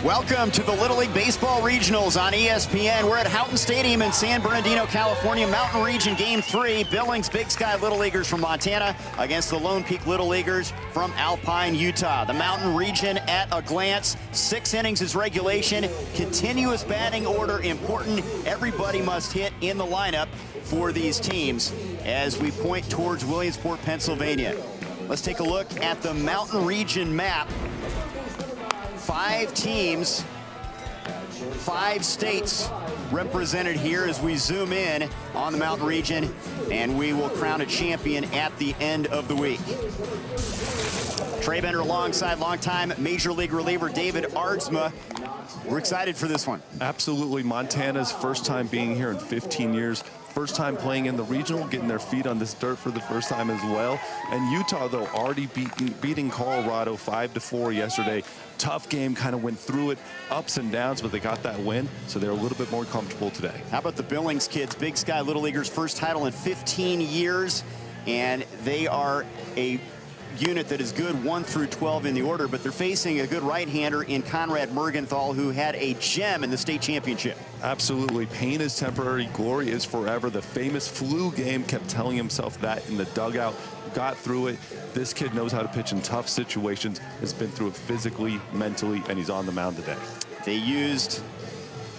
Welcome to the Little League Baseball Regionals on ESPN. We're at Houghton Stadium in San Bernardino, California. Mountain Region Game 3. Billings Big Sky Little Leaguers from Montana against the Lone Peak Little Leaguers from Alpine, Utah. The Mountain Region at a glance. 6 innings is regulation. Continuous batting order important. Everybody must hit in the lineup for these teams as we point towards Williamsport, Pennsylvania. Let's take a look at the Mountain Region map. 5 teams, 5 states represented here as we zoom in on the Mountain Region, and we will crown a champion at the end of the week. Trey Bender alongside longtime Major League reliever David Aardsma. We're excited for this one. Absolutely. Montana's first time being here in 15 years. First time playing in the regional, getting their feet on this dirt for the first time as well. And Utah, though, already beating Colorado 5-4 yesterday. Tough game, kind of went through it, ups and downs, but they got that win, so they're a little bit more comfortable today. How about the Billings kids? Big Sky Little Leaguers' first title in 15 years, and they are a unit that is good 1 through 12 in the order, but they're facing a good right-hander in Conrad Mergenthal, who had a gem in the state championship. Absolutely. Pain is temporary, glory is forever. The famous flu game, kept telling himself that in the dugout, got through it. This kid knows how to pitch in tough situations, has been through it physically, mentally, and he's on the mound today. They used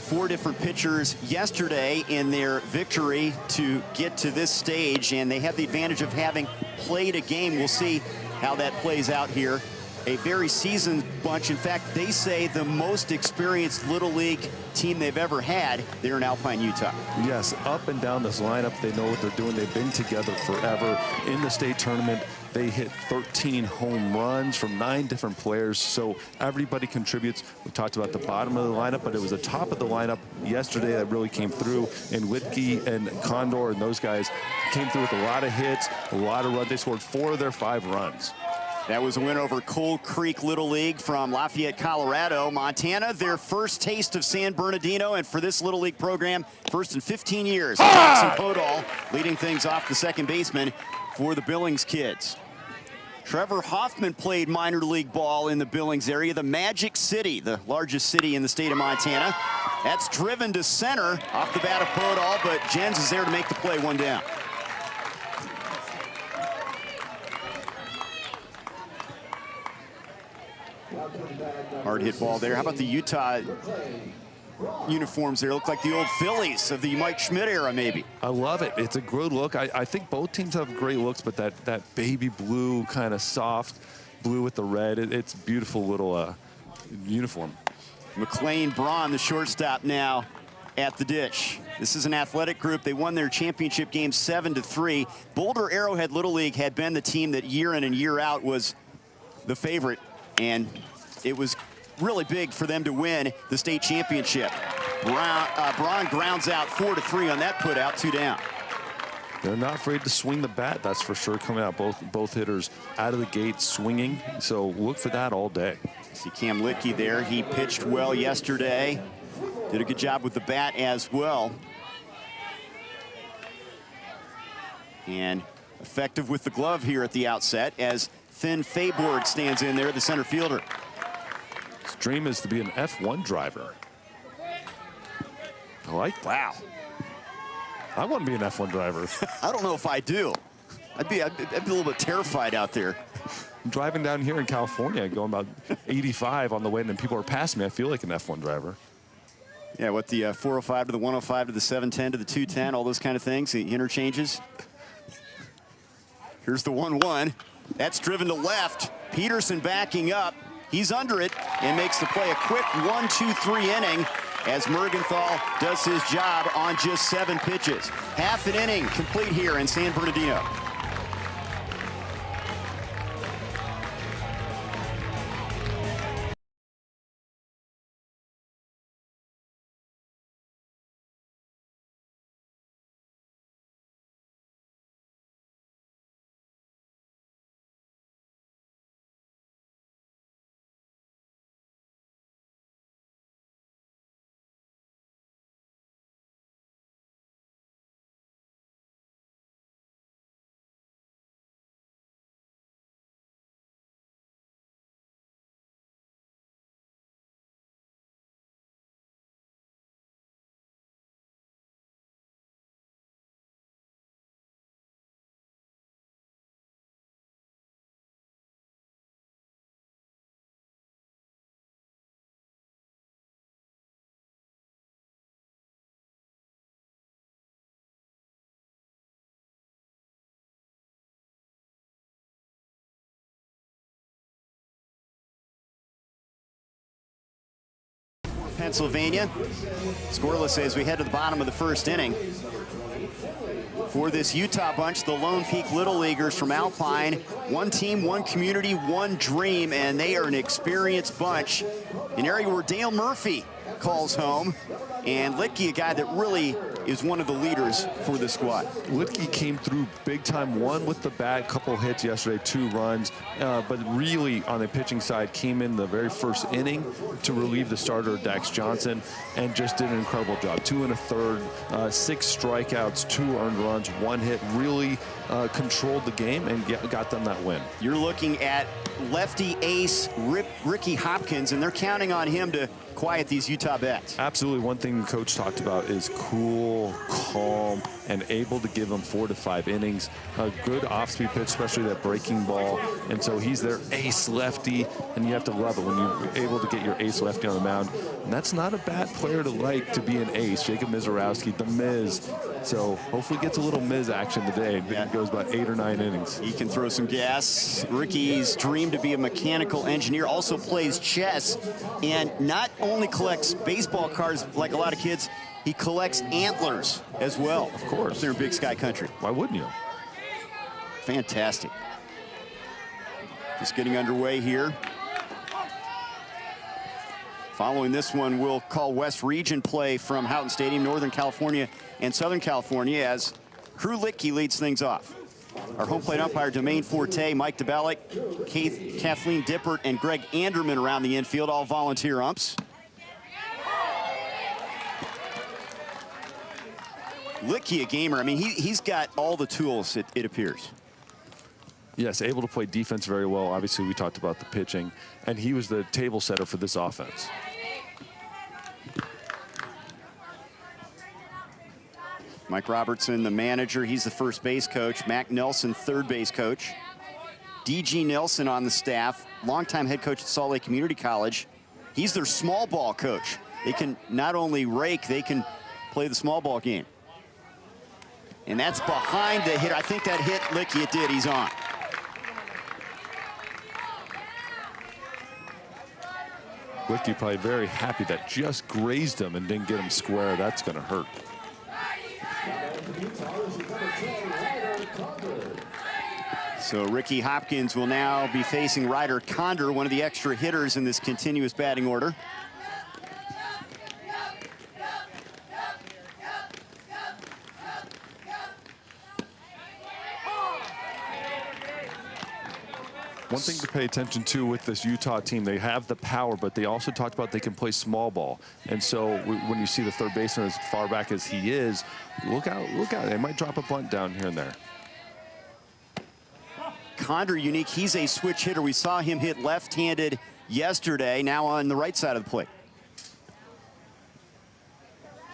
4 different pitchers yesterday in their victory to get to this stage, and they have the advantage of having played a game. We'll see how that plays out here. A very seasoned bunch. In fact, they say the most experienced Little League team they've ever had there in Alpine, Utah. Yes, up and down this lineup, they know what they're doing. They've been together forever. In the state tournament, they hit 13 home runs from 9 different players, so everybody contributes. We talked about the bottom of the lineup, but it was the top of the lineup yesterday that really came through. And Whitkey and Condor and those guys came through with a lot of hits, a lot of runs. They scored 4 of their 5 runs. That was a win over Coal Creek Little League from Lafayette, Colorado. Montana, their first taste of San Bernardino, and for this Little League program, first in 15 years. Jackson Podol leading things off, the second baseman for the Billings kids. Trevor Hoffman played minor league ball in the Billings area, the Magic City, the largest city in the state of Montana. That's driven to center off the bat of Podol, but Jens is there to make the play, 1 down. Hard hit ball there. How about the Utah uniforms there? Look like the old Phillies of the Mike Schmidt era, maybe. I love it. It's a good look. I think both teams have great looks, but that baby blue, kind of soft blue with the red, it's a beautiful little uniform. McLean Braun, the shortstop, now at the dish. This is an athletic group. They won their championship game 7-3. Boulder Arrowhead Little League had been the team that year in and year out was the favorite, and it was really big for them to win the state championship. Braun grounds out 4-3 on that put out, 2 down. They're not afraid to swing the bat, that's for sure. Coming out, both hitters out of the gate swinging, so look for that all day. See Cam Litke there. He pitched well yesterday. Did a good job with the bat as well. And effective with the glove here at the outset as Finn Fayborg stands in there, the center fielder. His dream is to be an F1 driver. I like that. Wow. I want to be an F1 driver. I don't know if I do. I'd be a little bit terrified out there. I'm driving down here in California, going about 85 on the way, and then people are passing me. I feel like an F1 driver. Yeah, what, the 405 to the 105 to the 710 to the 210, all those kind of things, the interchanges. Here's the 1-1. That's driven to left. Peterson backing up. He's under it and makes the play. A quick 1-2-3 inning as Mergenthal does his job on just 7 pitches. Half an inning complete here in San Bernardino. Pennsylvania. Scoreless as we head to the bottom of the first inning. For this Utah bunch, the Lone Peak Little Leaguers from Alpine. One team, one community, one dream, and they are an experienced bunch. An area where Dale Murphy calls home. And Litke, a guy that really is one of the leaders for the squad. Litke came through big time, one with the bat, couple hits yesterday, 2 runs, but really on the pitching side came in the very first inning to relieve the starter, Dax Johnson, and just did an incredible job. 2 1/3, 6 strikeouts, 2 earned runs, 1 hit, really controlled the game and got them that win. You're looking at lefty ace Ricky Hopkins, and they're counting on him to quiet these Utah bats. Absolutely. One thing the coach talked about is cool, calm, and able to give them 4 to 5 innings. A good off-speed pitch, especially that breaking ball. And so he's their ace lefty, and you have to love it when you're able to get your ace lefty on the mound. And that's not a bad player to like to be an ace. Jacob Mizorowski, the Miz. So hopefully gets a little Miz action today. Yeah. It goes about 8 or 9 innings. He can throw some gas. Ricky's dream to be a mechanical engineer, also plays chess, and not only collects baseball cards like a lot of kids, he collects antlers as well. Of course. They're in Big Sky Country. Why wouldn't you? Fantastic. Just getting underway here. Following this one, we'll call West Region play from Houghton Stadium, Northern California and Southern California, as Crew Litke leads things off. Our home plate umpire, Domain Forte, Mike DeBellick, Kathleen Dippert, and Greg Anderman around the infield, all volunteer umps. Litke, a gamer. I mean, he's got all the tools, it appears. Yes, able to play defense very well. Obviously, we talked about the pitching, and he was the table setter for this offense. Mike Robertson, the manager, he's the first base coach. Mac Nelson, third base coach. D.G. Nelson on the staff, longtime head coach at Salt Lake Community College. He's their small ball coach. They can not only rake, they can play the small ball game. And that's behind the hitter. I think that hit Litke, it did, he's on. Litke probably very happy that just grazed him and didn't get him square. That's going to hurt. So Ricky Hopkins will now be facing Ryder Condor, one of the extra hitters in this continuous batting order. One thing to pay attention to with this Utah team, they have the power, but they also talked about they can play small ball. And so when you see the third baseman as far back as he is, look out, look out. They might drop a bunt down here and there. Condor unique, he's a switch hitter. We saw him hit left-handed yesterday, now on the right side of the plate.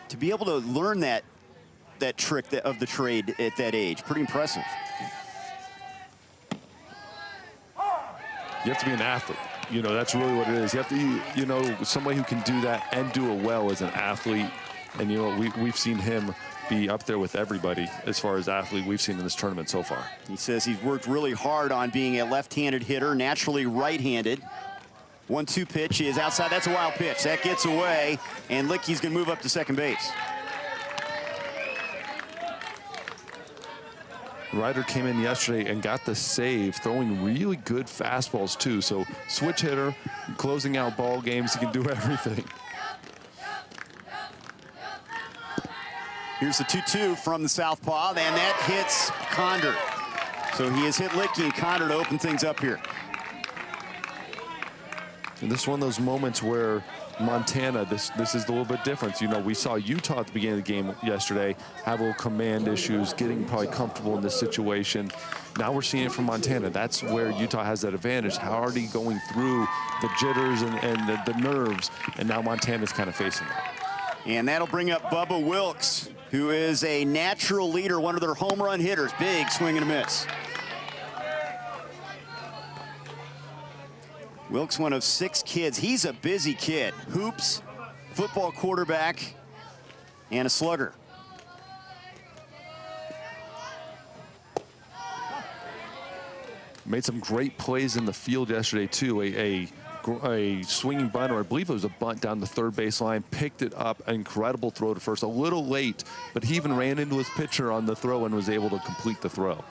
To be able to learn that trick of the trade at that age, pretty impressive. You have to be an athlete. You know, that's really what it is. You have to, you know, somebody who can do that and do it well as an athlete. And, you know, we've seen him be up there with everybody as far as athlete we've seen in this tournament so far. He says he's worked really hard on being a left-handed hitter, naturally right-handed. 1-2 pitch is outside. That's a wild pitch. That gets away, and Litke's going to move up to second base. Ryder came in yesterday and got the save, throwing really good fastballs too. So switch hitter, closing out ball games, he can do everything. Here's the 2-2 from the southpaw, and that hits Condor. So he has hit Litke and Condor to open things up here. And this is one of those moments where Montana, this is a little bit different. You know, we saw Utah at the beginning of the game yesterday have a little command issues, getting probably comfortable in this situation. Now we're seeing it from Montana. That's where Utah has that advantage. How are they going through the jitters and the nerves? And now Montana's kind of facing that. And that'll bring up Bubba Wilkes, who is a natural leader, one of their home run hitters. Big swing and a miss. Wilkes, one of 6 kids. He's a busy kid. Hoops, football quarterback, and a slugger. Made some great plays in the field yesterday, too. A a swinging bunt, or I believe it was a bunt down the third base line, picked it up, an incredible throw to first, a little late, but he even ran into his pitcher on the throw and was able to complete the throw.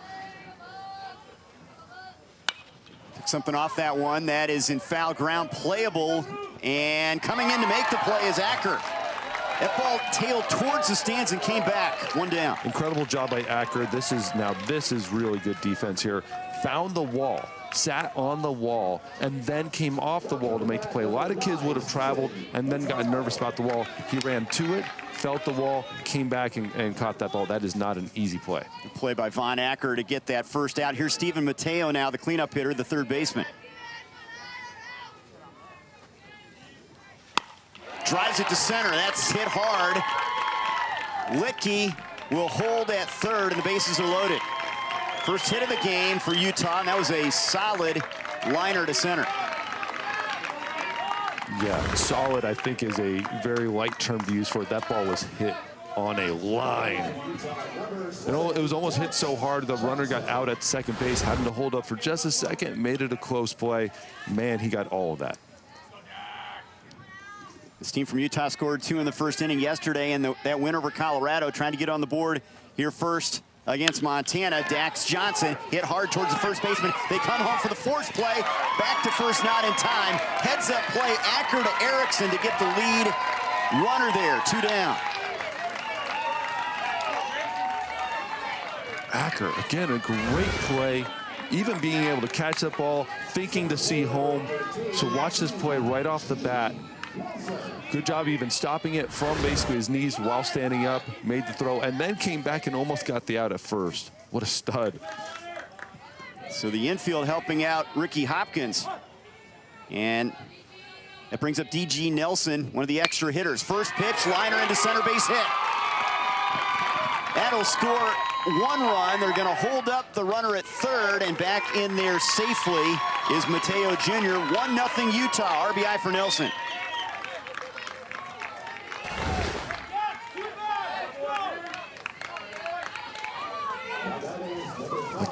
Took something off that one. That is in foul ground, playable, and coming in to make the play is Acker. That ball tailed towards the stands and came back. One down. Incredible job by Acker. This is really good defense here. Found the wall, sat on the wall, and then came off the wall to make the play. A lot of kids would have traveled and then got nervous about the wall. He ran to it, felt the wall, came back and caught that ball. That is not an easy play. Good play by Von Acker to get that first out. Here's Steven Mateo now, the cleanup hitter, the third baseman. Drives it to center. That's hit hard. Licky will hold at third, and the bases are loaded. First hit of the game for Utah, and that was a solid liner to center. Yeah, solid, I think, is a very light term to use for it. That ball was hit on a line. It was almost hit so hard the runner got out at second base, having to hold up for just a second, made it a close play. Man, he got all of that. This team from Utah scored 2 in the first inning yesterday, and that win over Colorado, trying to get on the board here first against Montana. Dax Johnson hit hard towards the first baseman. They come home for the forced play. Back to first, not in time. Heads up play, Acker to Erickson to get the lead. Runner there, 2 down. Acker, again, a great play. Even being able to catch that ball, thinking to see home. So watch this play right off the bat. Good job even stopping it from basically his knees while standing up, made the throw, and then came back and almost got the out at first. What a stud. So the infield helping out Ricky Hopkins. And that brings up D.G. Nelson, one of the extra hitters. First pitch, liner into center base hit. That'll score 1 run. They're going to hold up the runner at third, and back in there safely is Mateo Jr. 1-0 Utah, RBI for Nelson.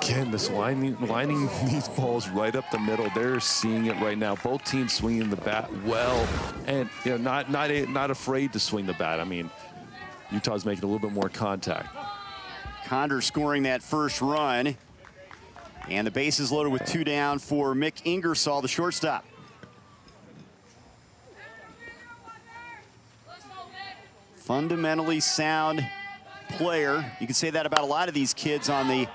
Again, this lining these balls right up the middle. They're seeing it right now. Both teams swinging the bat well, and not afraid to swing the bat. I mean, Utah's making a little bit more contact. Condor scoring that first run, and the bases loaded with 2 down for Mick Ingersoll, the shortstop. Fundamentally sound player. You can say that about a lot of these kids on the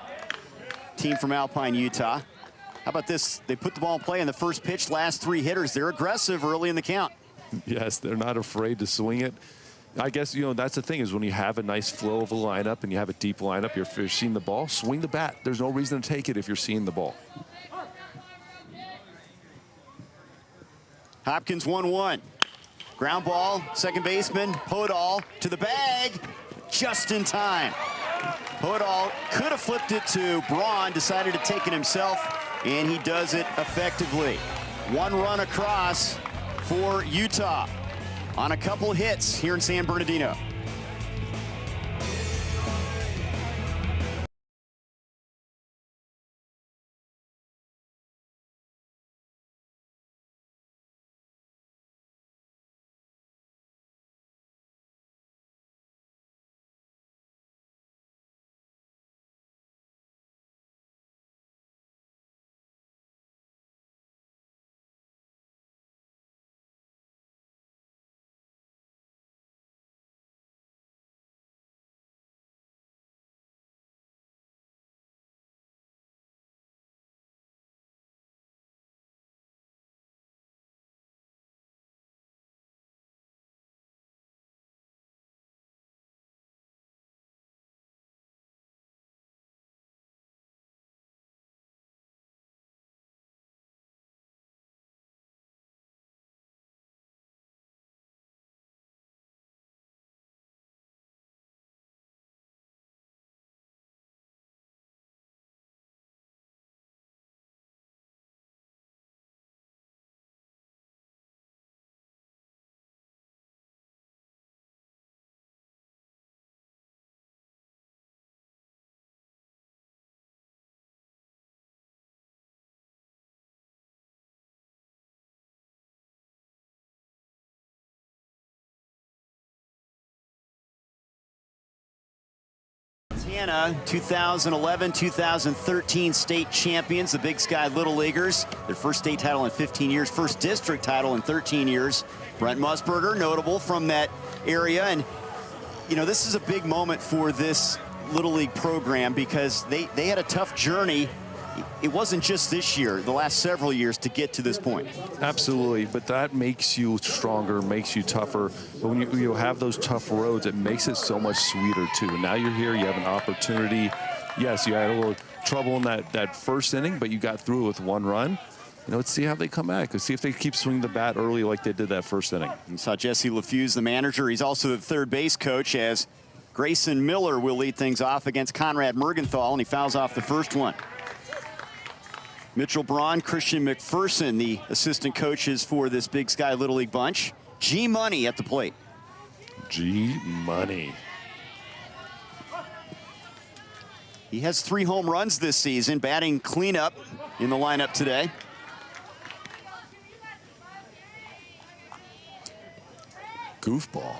team from Alpine, Utah. How about this? They put the ball in play in the first pitch, last 3 hitters. They're aggressive early in the count. Yes, they're not afraid to swing it. I guess, that's the thing, is when you have a nice flow of a lineup and you have a deep lineup, you're seeing the ball, swing the bat. There's no reason to take it if you're seeing the ball. Hopkins 1-1. Ground ball, second baseman, Podol to the bag, just in time. Podol could have flipped it to Braun, decided to take it himself, and he does it effectively. 1 run across for Utah on a couple hits here in San Bernardino. Montana, 2011, 2013 state champions, the Big Sky Little Leaguers. Their first state title in 15 years, first district title in 13 years. Brent Musburger, notable from that area. And, you know, this is a big moment for this Little League program because they had a tough journey. It wasn't just this year, the last several years to get to this point. Absolutely, but that makes you stronger, makes you tougher. But when you have those tough roads, it makes it so much sweeter too. Now you're here, you have an opportunity. Yes, you had a little trouble in that first inning, but you got through it with one run. You know, let's see how they come back. Let's see if they keep swinging the bat early like they did that first inning. You saw Jesse LaFuse, the manager. He's also the third base coach, as Grayson Miller will lead things off against Conrad Mergenthal, and he fouls off the first one. Mitchell Braun, Christian McPherson, the assistant coaches for this Big Sky Little League bunch. G Money at the plate. G Money. He has 3 home runs this season, batting cleanup in the lineup today. Goofball.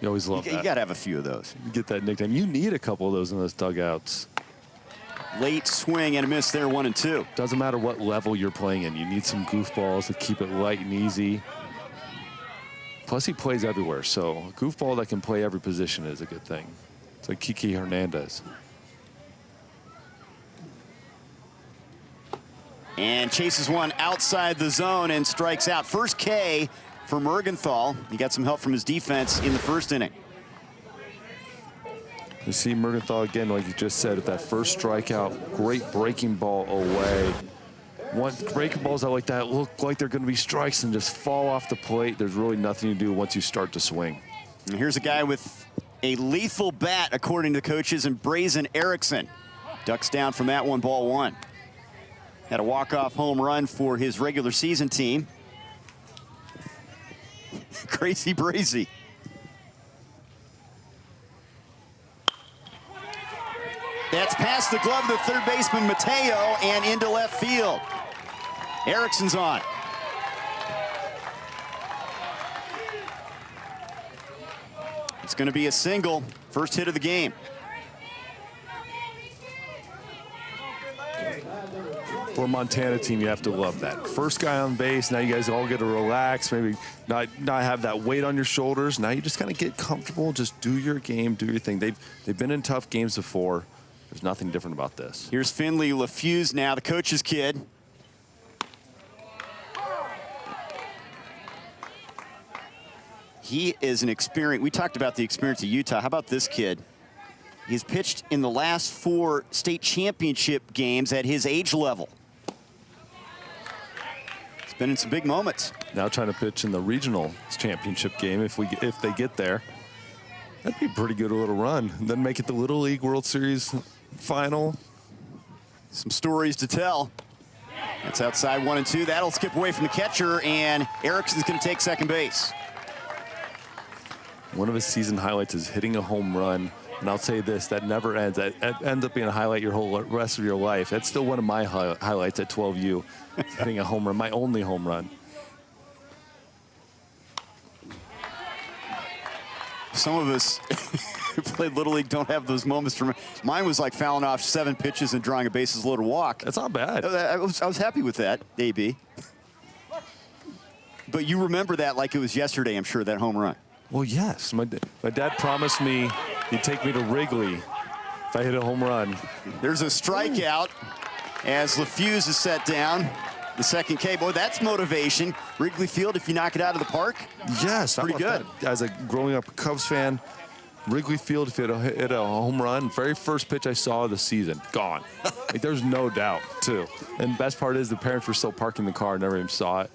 You always love that. You got to have a few of those. You get that nickname. You need a couple of those in those dugouts. Late swing and a miss there, 1-2. Doesn't matter what level you're playing in. You need some goofballs to keep it light and easy. Plus, he plays everywhere, so a goofball that can play every position is a good thing. It's like Kiki Hernandez. And chases one outside the zone and strikes out. First K for Mergenthal. He got some help from his defense in the first inning. You see Mergenthal again, like you just said, with that first strikeout, great breaking ball away. Breaking balls out like that look like they're going to be strikes and just fall off the plate. There's really nothing to do once you start to swing. And here's a guy with a lethal bat, according to coaches, and Brazen Erickson ducks down from that one, ball 1. Had a walk-off home run for his regular season team. Crazy Brazy. That's past the glove of the third baseman, Mateo, and into left field. Erickson's on. It's going to be a single, first hit of the game. For a Montana team, you have to love that. First guy on base, now you guys all get to relax, maybe not have that weight on your shoulders. Now you just kind of get comfortable, just do your game, do your thing. They've been in tough games before. There's nothing different about this. Here's Finley LaFuse now, the coach's kid. He is an experience. We talked about the experience of Utah. How about this kid? He's pitched in the last 4 state championship games at his age level. It's been in some big moments. Now trying to pitch in the regional championship game if they get there. That'd be a pretty good little run. And then make it the Little League World Series final. Some stories to tell. That's outside 1-2. That'll skip away from the catcher, and Erickson's going to take second base. One of his season highlights is hitting a home run. And I'll say this, that never ends. That ends up being a highlight your whole rest of your life. That's still one of my highlights at 12U, hitting a home run, my only home run. Some of us who played Little League don't have those moments. From mine was like fouling off 7 pitches and drawing a bases loaded walk. That's not bad. I was happy with that, AB. But you remember that like it was yesterday, I'm sure, that home run. Well, yes. My dad promised me he'd take me to Wrigley if I hit a home run. There's a strikeout as LaFuse is set down. The second K. Boy, that's motivation. Wrigley Field, if you knock it out of the park. Yes. Pretty good. That? As a growing up Cubs fan, Wrigley Field, if you hit a home run, very first pitch I saw of the season, gone. Like, there's no doubt, too. And best part is the parents were still parking the car, never even saw it.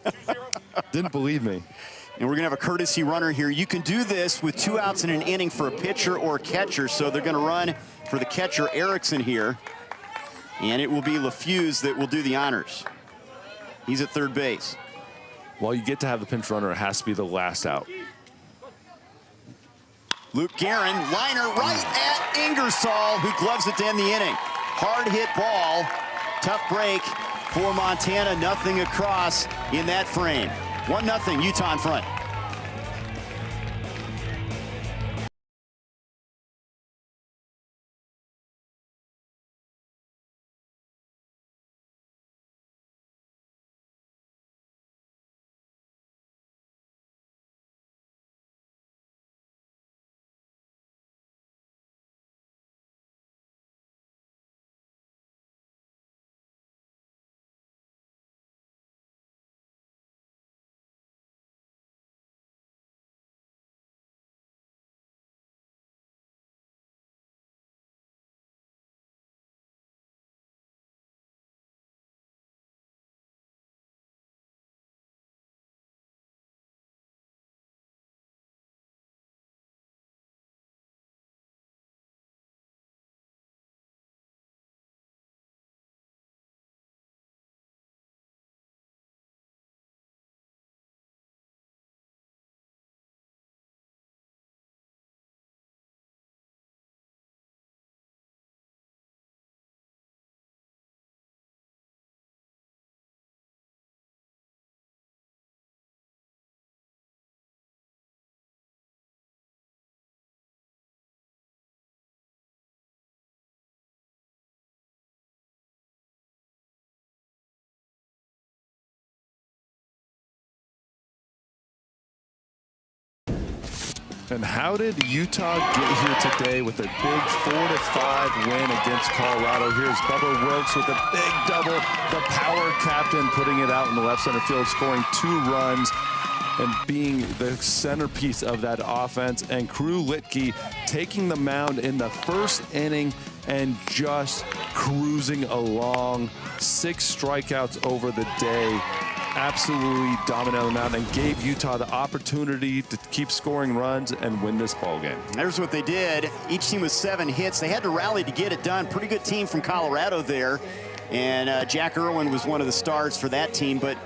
Didn't believe me. And we're going to have a courtesy runner here. You can do this with 2 outs in an inning for a pitcher or a catcher. So they're going to run for the catcher, Erickson, here. And it will be LaFuse that will do the honors. He's at third base. Well, you get to have the pinch runner. It has to be the last out. Luke Guerin, liner right at Ingersoll, who gloves it to end the inning. Hard hit ball. Tough break for Montana. Nothing across in that frame. 1-0 Utah in front. And how did Utah get here today with a big 4-5 win against Colorado? Here's Bubba Wilkes with a big double. The power captain putting it out in the left center field, scoring 2 runs and being the centerpiece of that offense. And Crew Litke taking the mound in the first inning and just cruising along. 6 strikeouts over the day. Absolutely dominant on the mound and gave Utah the opportunity to keep scoring runs and win this ball game. There's what they did. Each team with 7 hits. They had to rally to get it done. Pretty good team from Colorado there. And Jack Irwin was one of the stars for that team, but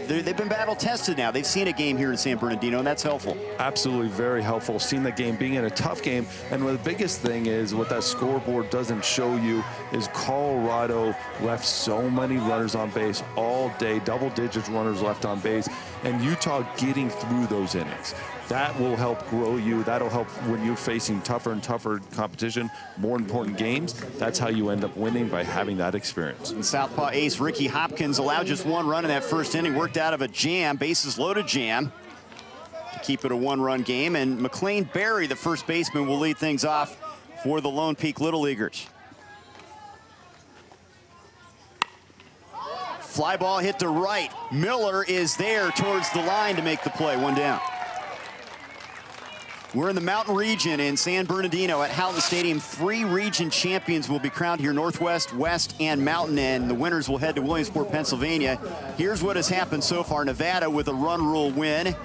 they've been battle tested now. They've seen a game here in San Bernardino, and that's helpful. Absolutely very helpful. Seen the game being in a tough game. And the biggest thing is what that scoreboard doesn't show you is Colorado left so many runners on base all day, double-digit runners left on base, and Utah getting through those innings. That will help grow you. That'll help when you're facing tougher and tougher competition, more important games. That's how you end up winning, by having that experience. And Southpaw ace Ricky Hopkins allowed just 1 run in that first inning, worked out of a jam, bases loaded jam, to keep it a 1-run game. And McLean Berry, the first baseman, will lead things off for the Lone Peak Little Leaguers. Fly ball hit to right. Miller is there towards the line to make the play. 1 down. We're in the Mountain Region in San Bernardino at Houghton Stadium. 3 region champions will be crowned here: Northwest, West, and Mountain. And the winners will head to Williamsport, Pennsylvania. Here's what has happened so far. Nevada with a run rule win.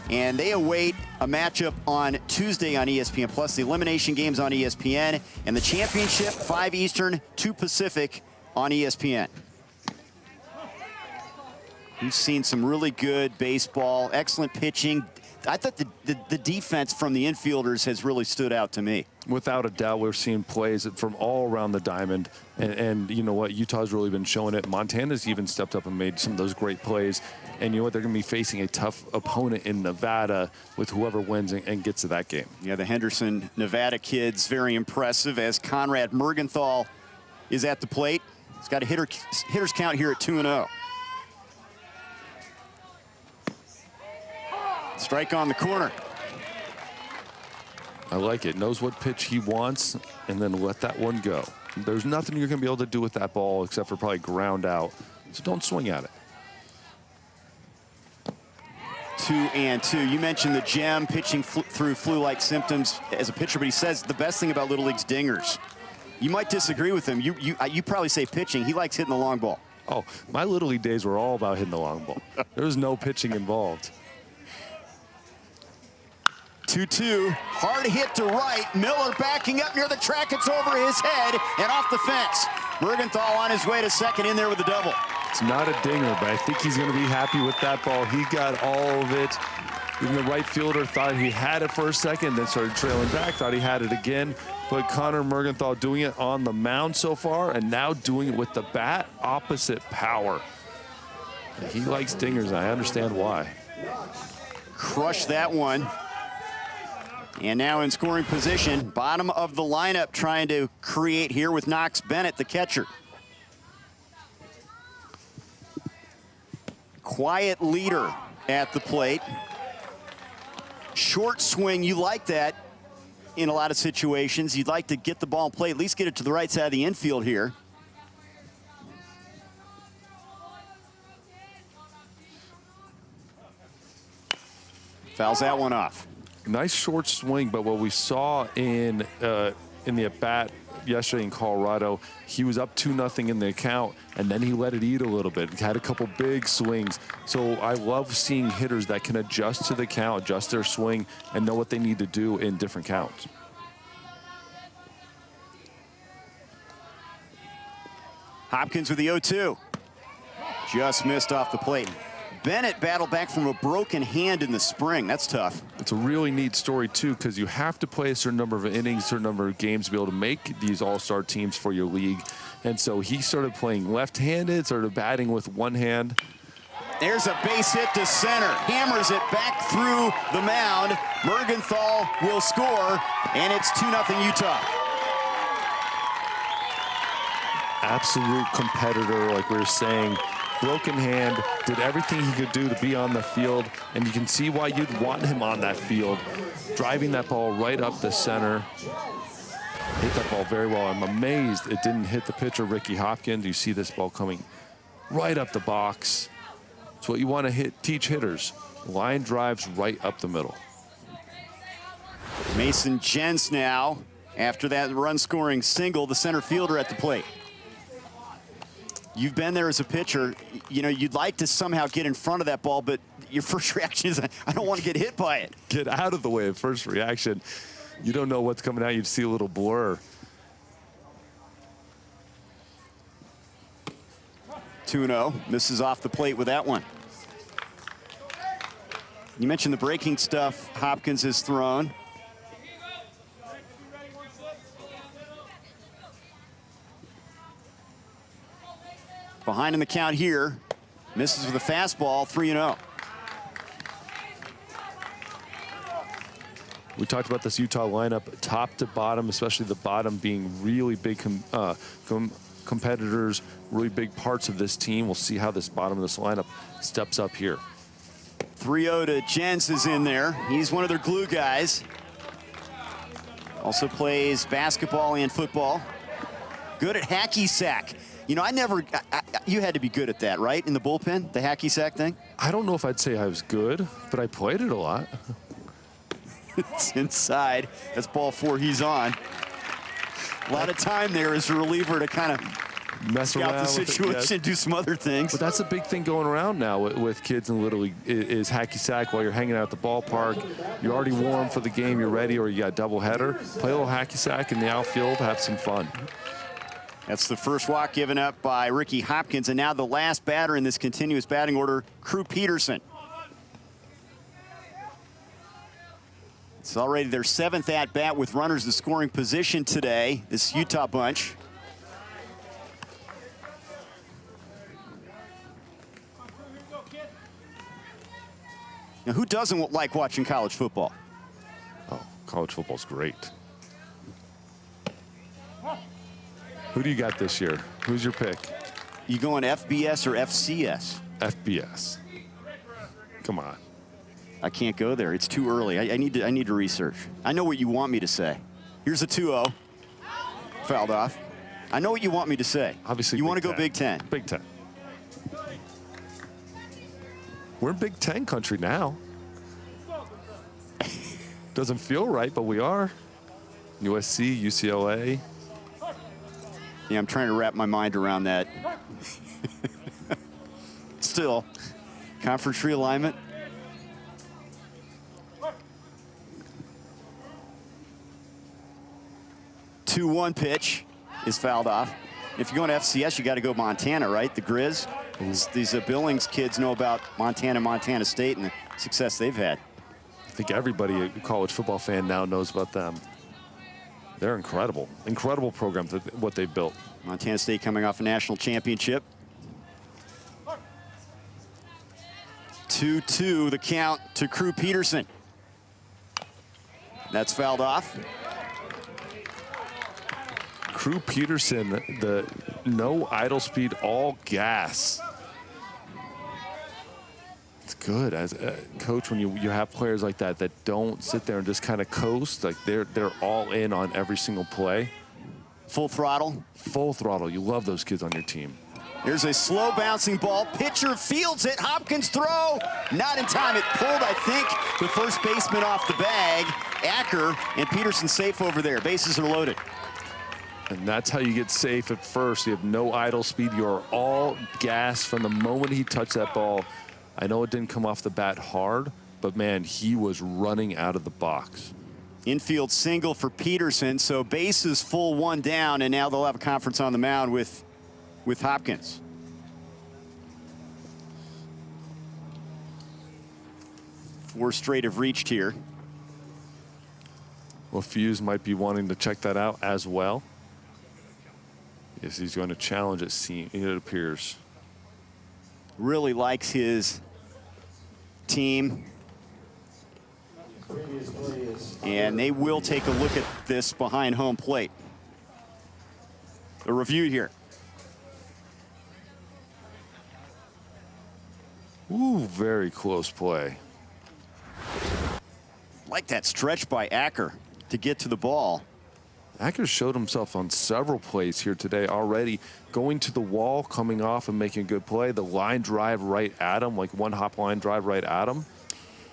And they await a matchup on Tuesday on ESPN+. The elimination games on ESPN. And the championship, 5 Eastern, 2 Pacific on ESPN. We've seen some really good baseball, excellent pitching. I thought the defense from the infielders has really stood out to me. Without a doubt, we're seeing plays from all around the diamond. And you know what? Utah's really been showing it. Montana's even stepped up and made some of those great plays. And you know what? They're going to be facing a tough opponent in Nevada with whoever wins and gets to that game. Yeah, the Henderson, Nevada kids, very impressive, as Conrad Mergenthal is at the plate. He's got a hitter's count here at 2-0. Strike on the corner. I like it. Knows what pitch he wants, and then let that one go. There's nothing you're going to be able to do with that ball except for probably ground out. So don't swing at it. 2-2. You mentioned the gem pitching through flu-like symptoms as a pitcher, but he says the best thing about Little League's dingers. You might disagree with him. You probably say pitching. He likes hitting the long ball. Oh, my Little League days were all about hitting the long ball. There was no pitching involved. 2-2, hard hit to right. Miller backing up near the track. It's over his head and off the fence. Mergenthal on his way to second, in there with a double. It's not a dinger, but I think he's going to be happy with that ball. He got all of it. Even the right fielder thought he had it for a second, then started trailing back, thought he had it again. But Connor Mergenthal doing it on the mound so far, and now doing it with the bat, opposite power. He likes dingers, and I understand why. Crushed that one. And now in scoring position, bottom of the lineup, trying to create here with Knox Bennett, the catcher. Quiet leader at the plate. Short swing, you like that in a lot of situations. You'd like to get the ball in play, at least get it to the right side of the infield here. Fouls that one off. Nice short swing, but what we saw in the at-bat yesterday in Colorado, he was up 2-0 in the account, and then he let it eat a little bit. He had a couple big swings. So I love seeing hitters that can adjust to the count, adjust their swing, and know what they need to do in different counts. Hopkins with the 0-2. Just missed off the plate. Bennett battled back from a broken hand in the spring. That's tough. It's a really neat story, too, because you have to play a certain number of innings, a certain number of games to be able to make these all-star teams for your league. And so he started playing left-handed, started batting with one hand. There's a base hit to center. Hammers it back through the mound. Mergenthal will score, and it's 2-0 Utah. Absolute competitor, like we were saying. broken hand, did everything he could do to be on the field, and you can see why you'd want him on that field, driving that ball right up the center. Hit that ball very well. I'm amazed it didn't hit the pitcher, Ricky Hopkins. You see this ball coming right up the box. It's what you want to teach hitters. Line drives right up the middle. Mason Jens now, after that run-scoring single, the center fielder at the plate. You've been there as a pitcher. You know, you'd like to somehow get in front of that ball, but your first reaction is, I don't want to get hit by it. Get out of the way. First reaction. You don't know what's coming out. You'd see a little blur. 2-0. Misses off the plate with that one. You mentioned the breaking stuff Hopkins has thrown. Behind in the count here. Misses with a fastball, 3-0. We talked about this Utah lineup, top to bottom, especially the bottom being really big competitors, really big parts of this team. We'll see how this bottom of this lineup steps up here. 3-0 to Jens is in there. He's one of their glue guys. Also plays basketball and football. Good at hacky sack. You know, you had to be good at that, right? In the bullpen, the hacky sack thing? I don't know if I'd say I was good, but I played it a lot. It's inside. That's ball 4 he's on. A lot of time there as a reliever to kind of mess around scout the situation, do some other things. But that's a big thing going around now with kids in Little League is hacky sack while you're hanging out at the ballpark. You're already warm for the game, you're ready, or you got a doubleheader. Play a little hacky sack in the outfield, have some fun. That's the first walk given up by Ricky Hopkins, and now the last batter in this continuous batting order, Crew Peterson. It's already their 7th at-bat with runners in scoring position today, this Utah bunch. Now, who doesn't like watching college football? Oh, college football's great. Who do you got this year? Who's your pick? You going FBS or FCS? FBS. Come on. I can't go there. It's too early. I need to research. I know what you want me to say. Here's a 2-0. Fouled off. I know what you want me to say. Obviously, you want to go Big Ten. Big Ten. We're in Big Ten country now. Doesn't feel right, but we are. USC, UCLA. Yeah, I'm trying to wrap my mind around that. Still, conference realignment. The 2-1 pitch is fouled off. If you're going to FCS, you got to go Montana, right? The Grizz. These Billings kids know about Montana, Montana State, and the success they've had. I think everybody, a college football fan, now knows about them. They're incredible. Incredible program, what they've built. Montana State coming off a national championship. 2-2 the count to Crew Peterson. That's fouled off. Crew Peterson, the no idle speed, all gas. It's good as a coach when you have players like that don't sit there and just kind of coast. Like they're all in on every single play. Full throttle. Full throttle. You love those kids on your team. There's a slow bouncing ball. Pitcher fields it. Hopkins throw. Not in time. It pulled, I think, the first baseman off the bag. Acker, and Peterson safe over there. Bases are loaded. And that's how you get safe at first. You have no idle speed. You're all gas from the moment he touched that ball. I know it didn't come off the bat hard, but man, he was running out of the box. Infield single for Peterson, so bases full, 1 down, and now they'll have a conference on the mound with Hopkins. Four straight have reached here. Well, Fuse might be wanting to check that out as well. Yes, he's going to challenge it appears. Really likes his team. And they will take a look at this behind home plate. A review here. Ooh, very close play. Like that stretch by Acker to get to the ball. Acker showed himself on several plays here today already, going to the wall, coming off and making a good play. The line drive right at him, like one hop line drive right at him.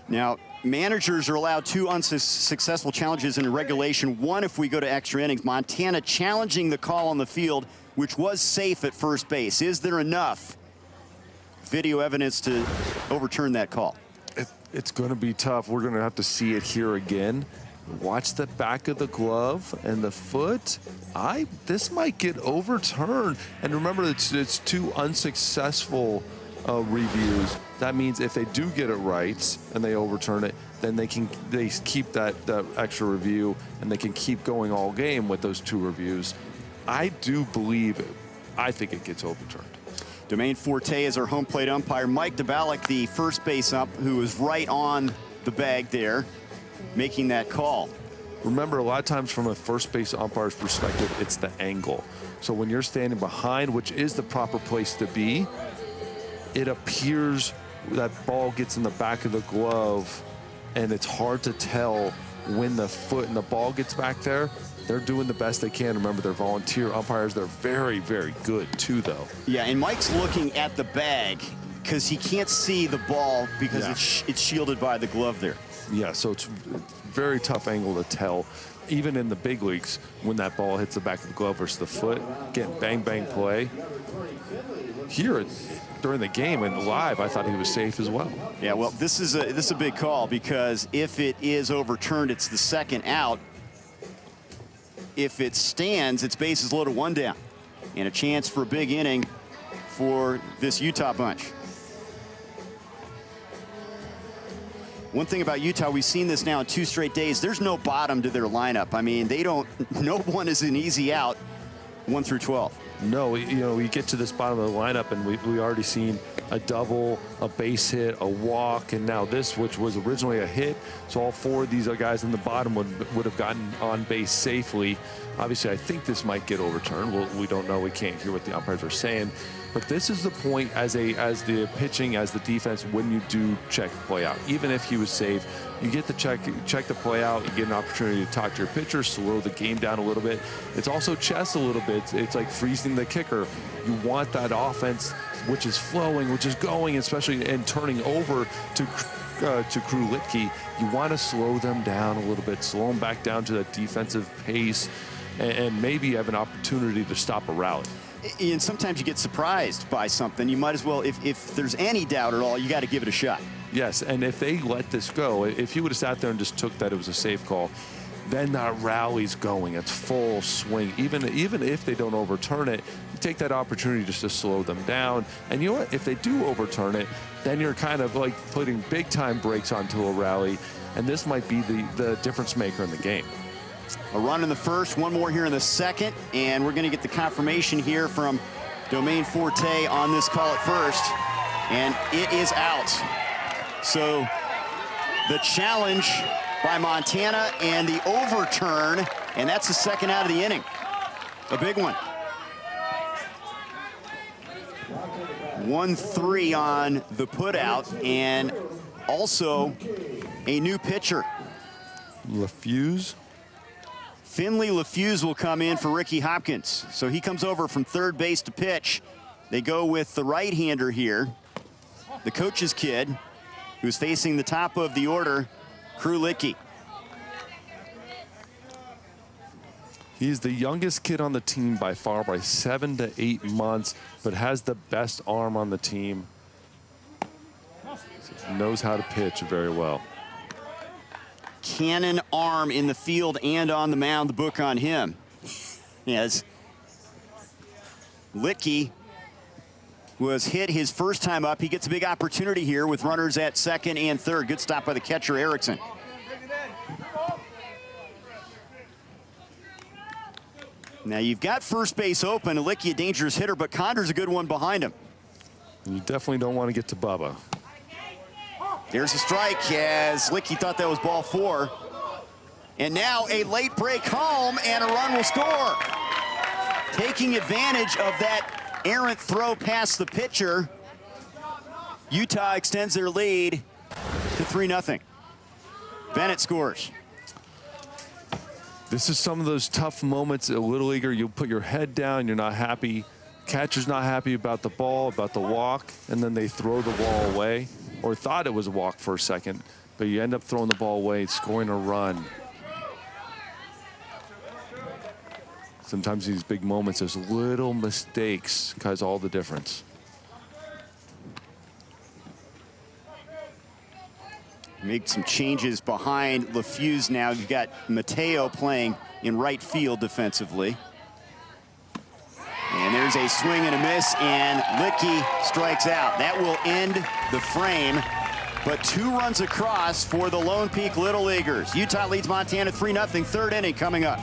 Now, managers are allowed 2 unsuccessful challenges in regulation. 1 if we go to extra innings. Montana challenging the call on the field, which was safe at first base. Is there enough video evidence to overturn that call? It's going to be tough. We're going to have to see it here again. Watch the back of the glove and the foot. This might get overturned. And remember, it's 2 unsuccessful reviews. That means if they do get it right and they overturn it, then they keep that extra review and they can keep going all game with those 2 reviews. I think it gets overturned. Domain Forte is our home plate umpire. Mike DeBalek, the first base ump, who was right on the bag there, making that call. Remember, a lot of times from a first base umpire's perspective, it's the angle. So when you're standing behind, which is the proper place to be, it appears that ball gets in the back of the glove, and it's hard to tell when the foot and the ball gets back there. They're doing the best they can. Remember, they're volunteer umpires. They're very, very good, too, though. Yeah, and Mike's looking at the bag because he can't see the ball because it's shielded by the glove there. Yeah, so it's a very tough angle to tell. Even in the big leagues, when that ball hits the back of the glove versus the foot, getting bang, bang play. Here, during the game and live, I thought he was safe as well. Yeah, well, this is a big call because if it is overturned, it's the second out. If it stands, it's bases loaded, 1 down, and a chance for a big inning for this Utah bunch. One thing about Utah, we've seen this now in 2 straight days. There's no bottom to their lineup. I mean, no one is an easy out 1 through 12. No, we get to this bottom of the lineup, and we already seen a double, a base hit, a walk, and now this, which was originally a hit. So all 4 of these guys in the bottom would have gotten on base safely. Obviously, I think this might get overturned. Well, we don't know. We can't hear what the umpires are saying. But this is the point as the pitching, as the defense, when you do check the play out. Even if he was safe, you get to check the play out. You get an opportunity to talk to your pitcher, slow the game down a little bit. It's also chess a little bit. It's like freezing the kicker. You want that offense, which is flowing, which is going, especially and turning over to Krulitke. You want to slow them down a little bit, slow them back down to that defensive pace, and maybe have an opportunity to stop a rally. And sometimes you get surprised by something. You might as well, if there's any doubt at all, you got to give it a shot. Yes, and if they let this go, if he would have sat there and just took that it was a safe call, then that rally's going. It's full swing. Even if they don't overturn it, you take that opportunity just to slow them down. And you know what? If they do overturn it, then you're kind of like putting big-time brakes onto a rally, and this might be the difference maker in the game. A run in the first, 1 more here in the second, and we're going to get the confirmation here from Domain Forte on this call at first, and it is out. So the challenge by Montana and the overturn, and that's the second out of the inning. A big one. 1-3 on the putout, and also a new pitcher. LaFuse. Finley LaFuse will come in for Ricky Hopkins. So he comes over from third base to pitch. They go with the right-hander here, the coach's kid, who's facing the top of the order, Krulitke. He's the youngest kid on the team by far, by 7 to 8 months, but has the best arm on the team. Knows how to pitch very well. Cannon arm in the field and on the mound, the book on him. As Litke was hit his first time up, he gets a big opportunity here with runners at second and third. Good stop by the catcher, Erickson. Now you've got first base open, Litke a dangerous hitter, but Conder's a good one behind him. You definitely don't want to get to Bubba. There's a strike as Litke thought that was ball 4. And now a late break home and a run will score. Taking advantage of that errant throw past the pitcher. Utah extends their lead to 3-0. Bennett scores. This is some of those tough moments at Little Leaguer. You put your head down, you're not happy. Catcher's not happy about the ball, about the walk, and then they throw the ball away, or thought it was a walk for a second, but you end up throwing the ball away, scoring a run. Sometimes these big moments, those little mistakes cause all the difference. Make some changes behind LaFuse now. You've got Mateo playing in right field defensively. And there's a swing and a miss, and Licky strikes out. That will end the frame, but 2 runs across for the Lone Peak Little Leaguers. Utah leads Montana 3-0, third inning coming up.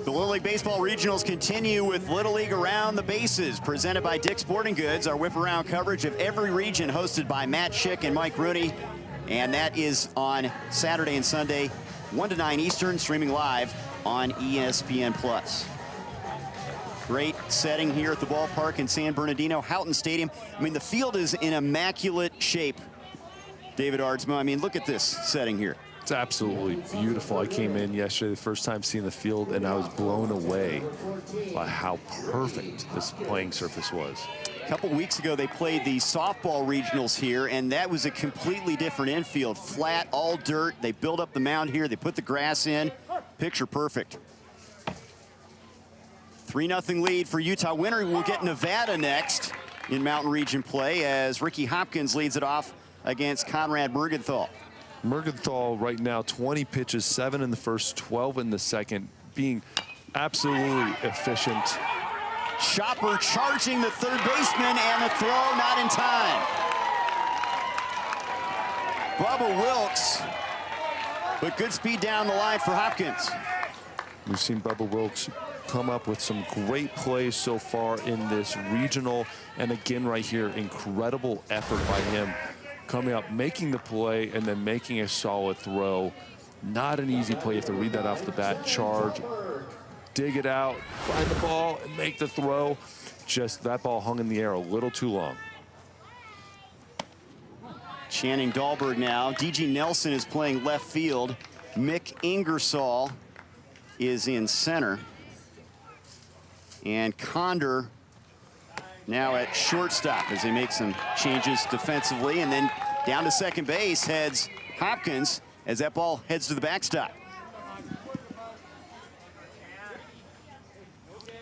The Little League Baseball Regionals continue with Little League Around the Bases, presented by Dick's Sporting Goods. Our whip-around coverage of every region, hosted by Matt Schick and Mike Rooney. And that is on Saturday and Sunday, 1 to 9 Eastern, streaming live on ESPN+. Great setting here at the ballpark in San Bernardino, Houghton Stadium. I mean, the field is in immaculate shape, David Ardsma. I mean, look at this setting here. It's absolutely beautiful. I came in yesterday, the first time seeing the field, and I was blown away by how perfect this playing surface was. A couple weeks ago, they played the softball regionals here, and that was a completely different infield. Flat, all dirt. They built up the mound here. They put the grass in. Picture perfect. 3-0 lead for Utah. Winner will get Nevada next in Mountain Region play as Ricky Hopkins leads it off against Conrad Mergenthal. Mergenthal right now, 20 pitches, 7 in the first, 12 in the second, being absolutely efficient. Chopper charging the third baseman, and the throw not in time. Bubba Wilkes, but good speed down the line for Hopkins. We've seen Bubba Wilkes come up with some great plays so far in this regional, and again right here, incredible effort by him. Coming up, making the play, and then making a solid throw. Not an easy play. You have to read that off the bat. Charge, dig it out, find the ball, and make the throw. Just that ball hung in the air a little too long. Channing Dahlberg now. D.G. Nelson is playing left field. Mick Ingersoll is in center. And Condor now at shortstop as they make some changes defensively, and then down to second base heads Hopkins as that ball heads to the backstop.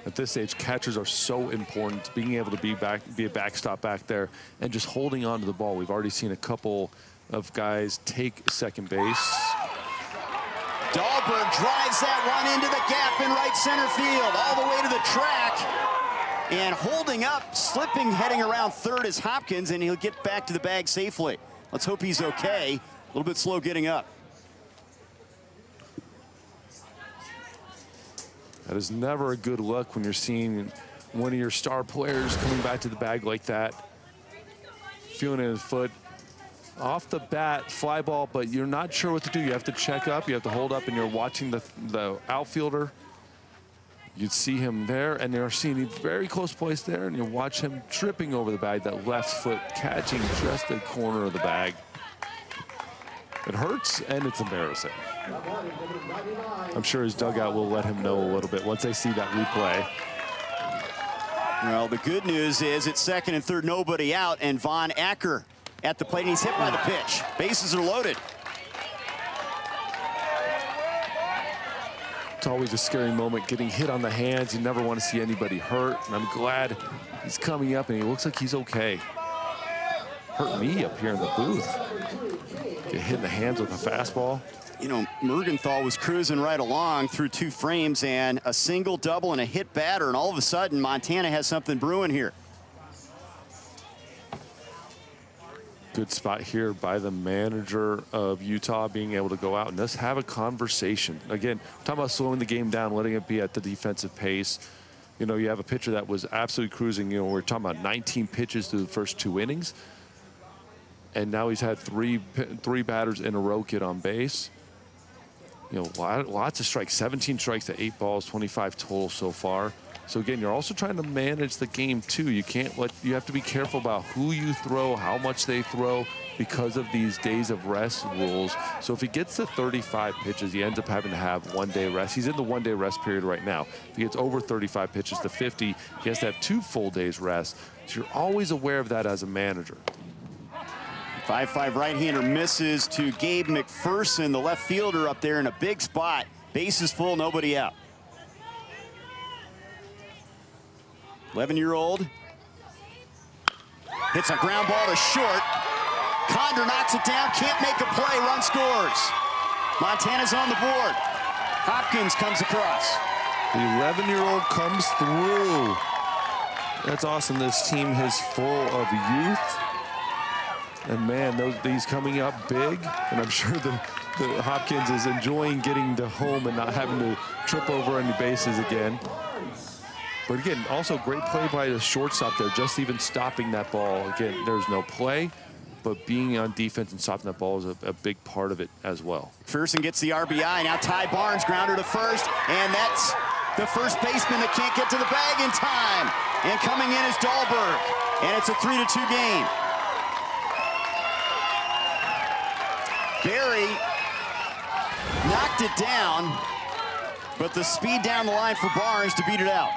At this stage, catchers are so important, being able to be a backstop back there and just holding on to the ball. We've already seen a couple of guys take second base. Dahlberg drives that one into the gap in right center field, all the way to the track. And holding up, slipping, heading around third is Hopkins, and he'll get back to the bag safely. Let's hope he's okay. A little bit slow getting up. That is never a good look when you're seeing one of your star players coming back to the bag like that, feeling it in his foot. Off the bat, fly ball, but you're not sure what to do. You have to check up, you have to hold up, and you're watching the outfielder. You'd see him there, and you're seeing a very close place there, and you watch him tripping over the bag, that left foot catching just the corner of the bag. It hurts, and it's embarrassing. I'm sure his dugout will let him know a little bit once they see that replay. Well, the good news is it's second and third, nobody out, and Von Acker at the plate, and he's hit by the pitch. Bases are loaded. It's always a scary moment, getting hit on the hands. You never want to see anybody hurt, and I'm glad he's coming up, and he looks like he's okay. Hurt me up here in the booth. Get hit in the hands with a fastball. You know, Mergenthal was cruising right along through 2 frames and a single, double, and a hit batter, and all of a sudden, Montana has something brewing here. Good spot here by the manager of Utah, being able to go out and just have a conversation. Again, talking about slowing the game down, letting it be at the defensive pace. You know, you have a pitcher that was absolutely cruising. You know, we're talking about 19 pitches through the first 2 innings. And now he's had three batters in a row get on base. You know, lots of strikes, 17 strikes to 8 balls, 25 total so far. So again, you're also trying to manage the game too. You have to be careful about who you throw, how much they throw, because of these days of rest rules. So if he gets to 35 pitches, he ends up having to have 1 day rest. He's in the 1 day rest period right now. If he gets over 35 pitches to 50, he has to have 2 full days rest. So you're always aware of that as a manager. 5-5 right-hander misses to Gabe McPherson, the left fielder up there in a big spot. Bases full, nobody out. 11-year-old hits a ground ball to short. Condor knocks it down, can't make a play, run scores. Montana's on the board. Hopkins comes across. The 11-year-old comes through. That's awesome. This team is full of youth. And man, these coming up big, and I'm sure the Hopkins is enjoying getting to home and not having to trip over any bases again. But again, also great play by the shortstop there, just even stopping that ball. Again, there's no play, but being on defense and stopping that ball is a big part of it as well. McPherson gets the RBI. Now Ty Barnes grounder to first, and that's the first baseman that can't get to the bag in time. And coming in is Dahlberg, and it's a 3-2 game. Barry knocked it down, but the speed down the line for Barnes to beat it out.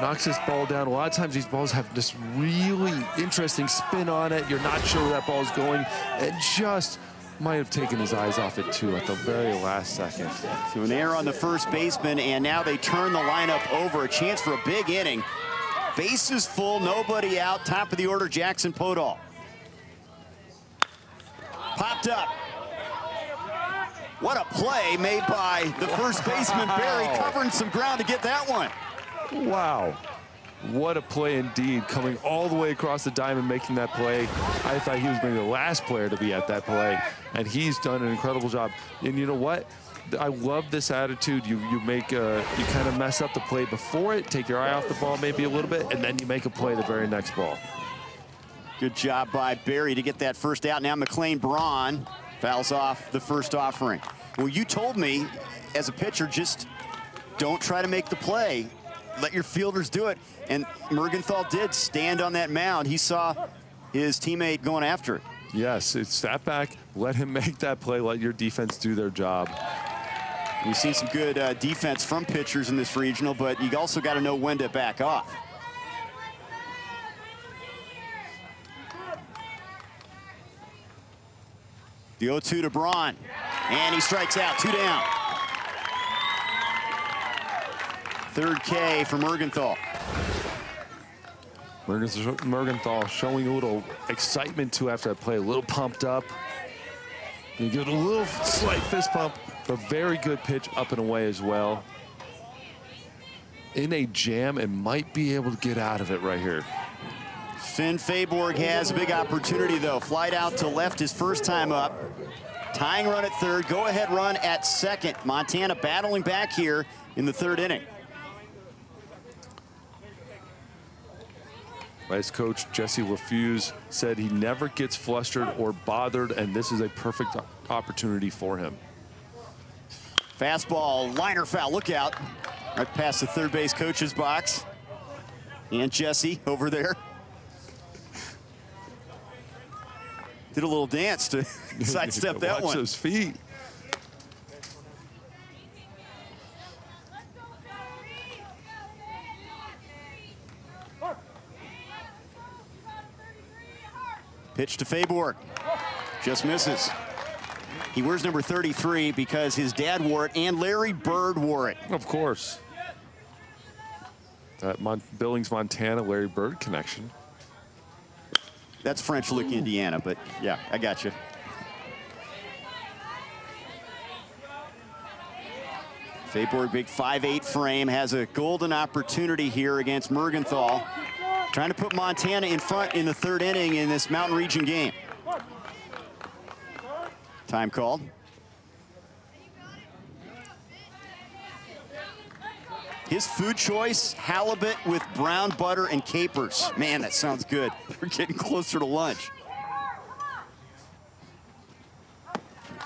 Knocks this ball down. A lot of times these balls have this really interesting spin on it. You're not sure where that ball is going, and just might have taken his eyes off it too at the very last second. So an error on the first baseman, and now they turn the lineup over. A chance for a big inning. Bases full, nobody out. Top of the order, Jackson Podol. Popped up. What a play made by the first baseman, Barry, covering some ground to get that one. Wow. What a play indeed, coming all the way across the diamond, making that play. I thought he was maybe the last player to be at that play, and he's done an incredible job. And you know what? I love this attitude. You kind of mess up the play before it, take your eye off the ball maybe a little bit, and then you make a play the very next ball. Good job by Barry to get that first out. Now McLean Braun fouls off the first offering. Well, you told me as a pitcher, just don't try to make the play. Let your fielders do it. And Mergenthal did stand on that mound. He saw his teammate going after it. Yes, it's step back, let him make that play, let your defense do their job. We've seen some good defense from pitchers in this regional, but you also got to know when to back off. The 0-2 to Braun, and he strikes out, 2 down. Third K for Mergenthal. Mergenthal showing a little excitement too after that play, a little pumped up. You give it a little slight fist pump, but very good pitch up and away as well. In a jam and might be able to get out of it right here. Finn Fayborg has a big opportunity though. Flied out to left his first time up. Tying run at third, go ahead run at second. Montana battling back here in the third inning. Vice coach Jesse LaFuse said he never gets flustered or bothered, and this is a perfect opportunity for him. Fastball, liner foul, look out. Right past the third base coach's box. And Jesse over there. Did a little dance to sidestep that one. Watch those feet. Pitch to Fayborg. Just misses. He wears number 33 because his dad wore it and Larry Bird wore it. Of course. That Billings, Montana, Larry Bird connection. That's French Lick, Indiana, but yeah, I got you. Fayborg, big 5'8" frame, has a golden opportunity here against Mergenthal. Trying to put Montana in front in the third inning in this Mountain Region game. Time called. His food choice, halibut with brown butter and capers. Man, that sounds good. We're getting closer to lunch.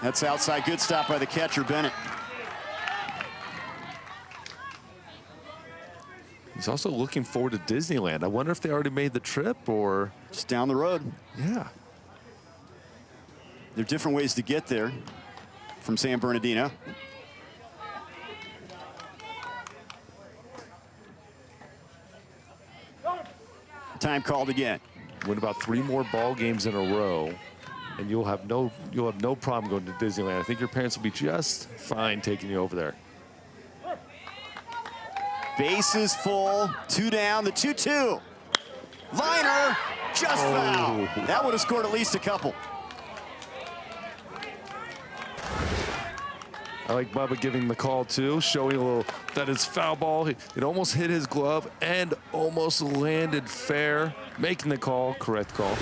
That's outside, good stop by the catcher, Bennett. He's also looking forward to Disneyland. I wonder if they already made the trip or... Just down the road. Yeah. There are different ways to get there from San Bernardino. Time called again. Win about 3 more ball games in a row, and you'll have no problem going to Disneyland. I think your parents will be just fine taking you over there. Bases full, 2 down, the 2-2. Liner, just foul. That would have scored at least a couple. I like Bubba giving the call too, showing a little that it's foul ball. It almost hit his glove and almost landed fair, making the call, correct call.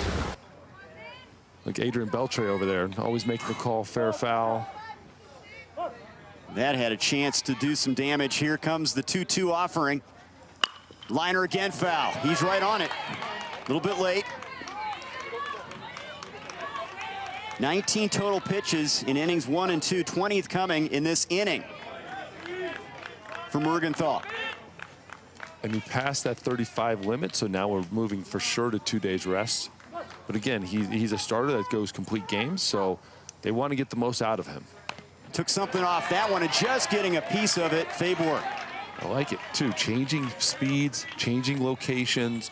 Like Adrian Beltre over there, always making the call, fair foul. That had a chance to do some damage. Here comes the 2-2 offering. Liner again, foul. He's right on it. A little bit late. 19 total pitches in innings 1 and 2, 20th coming in this inning for Mergenthal. And he passed that 35 limit, so now we're moving for sure to 2 days rest. But again, he's a starter that goes complete games, so they want to get the most out of him. Took something off that one and just getting a piece of it, Fayborg. I like it too, changing speeds, changing locations.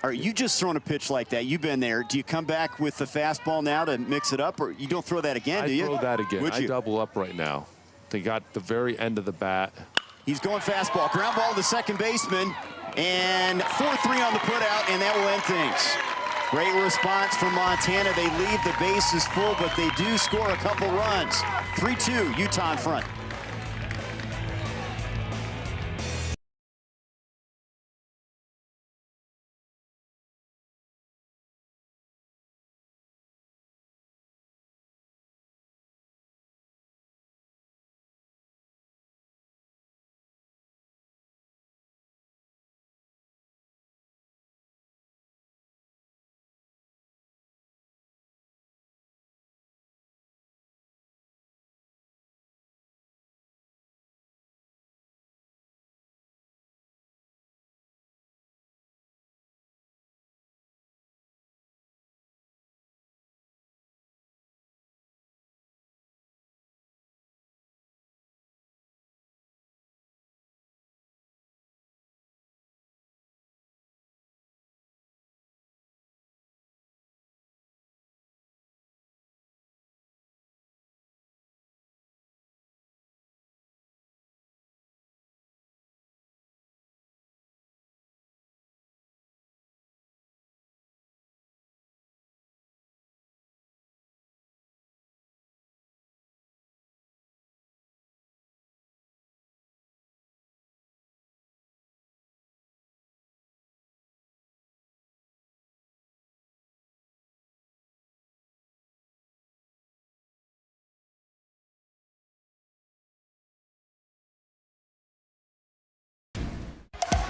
All right, you just thrown a pitch like that. You've been there. Do you come back with the fastball now to mix it up, or you don't throw that again, do you? I throw that again. Would you? I double up right now. They got the very end of the bat. He's going fastball. Ground ball to the second baseman. And 4-3 on the putout, and that will end things. Great response from Montana. They leave the bases full, but they do score a couple runs. 3-2, Utah in front.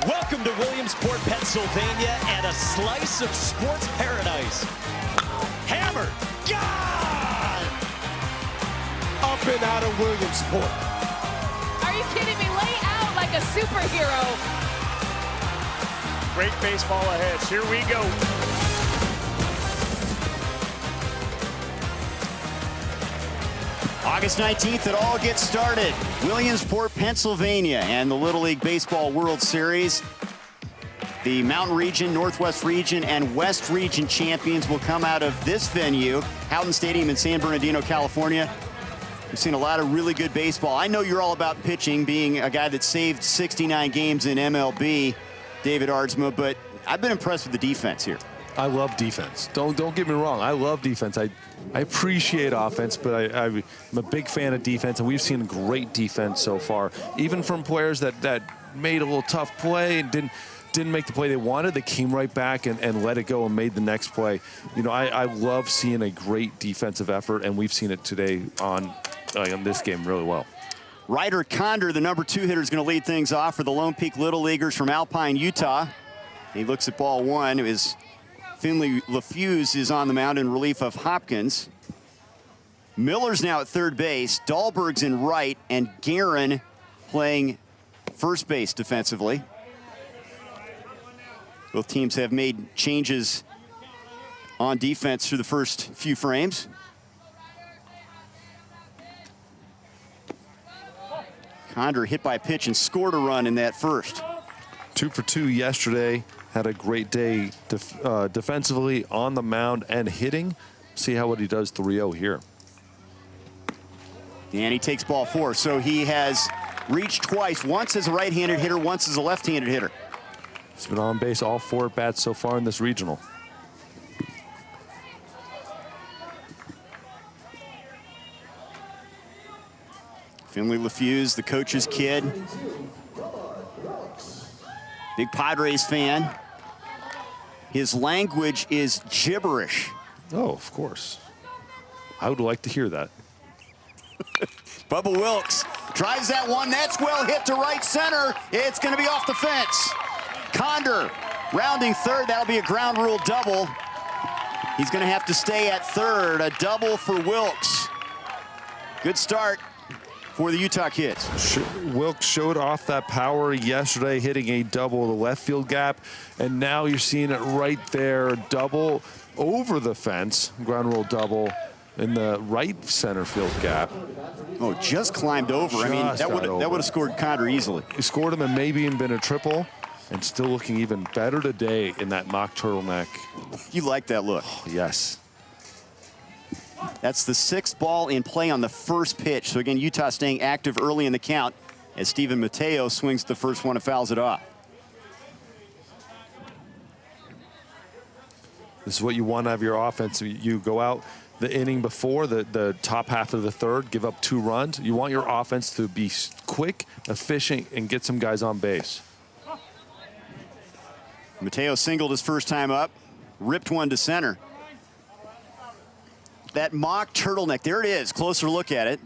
Welcome to Williamsport, Pennsylvania, and a slice of sports paradise. Hammered. God! Up and out of Williamsport. Are you kidding me? Lay out like a superhero. Great baseball ahead. Here we go. August 19th, it all gets started. Williamsport, Pennsylvania, and the Little League Baseball World Series. The Mountain Region, Northwest Region, and West Region champions will come out of this venue, Houghton Stadium in San Bernardino, California. We've seen a lot of really good baseball. I know you're all about pitching, being a guy that saved 69 games in MLB, David Aardsma, but I've been impressed with the defense here. I love defense. Don't get me wrong. I love defense. I appreciate offense, but I'm a big fan of defense, and we've seen great defense so far. Even from players that made a little tough play and didn't make the play they wanted, they came right back and let it go and made the next play. You know, I love seeing a great defensive effort, and we've seen it today on this game really well. Ryder Condor, the number 2 hitter, is going to lead things off for the Lone Peak Little Leaguers from Alpine, Utah. He looks at ball one. It was Finley LaFuse is on the mound in relief of Hopkins. Miller's now at third base. Dahlberg's in right, and Guerin playing first base defensively. Both teams have made changes on defense through the first few frames. Condor hit by a pitch and scored a run in that first. 2 for 2 yesterday. Had a great day defensively, on the mound, and hitting. See what he does 3-0 here. And he takes ball 4. So he has reached twice, once as a right-handed hitter, once as a left-handed hitter. He's been on base all 4 at bats so far in this regional. Finley LaFuse, the coach's kid. Big Padres fan. His language is gibberish. Oh, of course. I would like to hear that. Bubba Wilkes drives that one. That's well hit to right center. It's going to be off the fence. Condor rounding third. That'll be a ground rule double. He's going to have to stay at third. A double for Wilkes. Good start for the Utah kids. Wilkes showed off that power yesterday, hitting a double the left field gap, and now you're seeing it right there, double over the fence, ground rule double in the right center field gap. Oh, just climbed over. I mean, that would have scored Condor easily. He scored him and maybe even been a triple, and still looking even better today in that mock turtleneck. You like that look? Oh, yes. That's the 6th ball in play on the first pitch. So again, Utah staying active early in the count as Steven Mateo swings the first one and fouls it off. This is what you want out of your offense. You go out the inning before the top half of the third, give up 2 runs. You want your offense to be quick, efficient, and get some guys on base. Mateo singled his first time up, ripped one to center. That mock turtleneck, there it is. Closer look at it.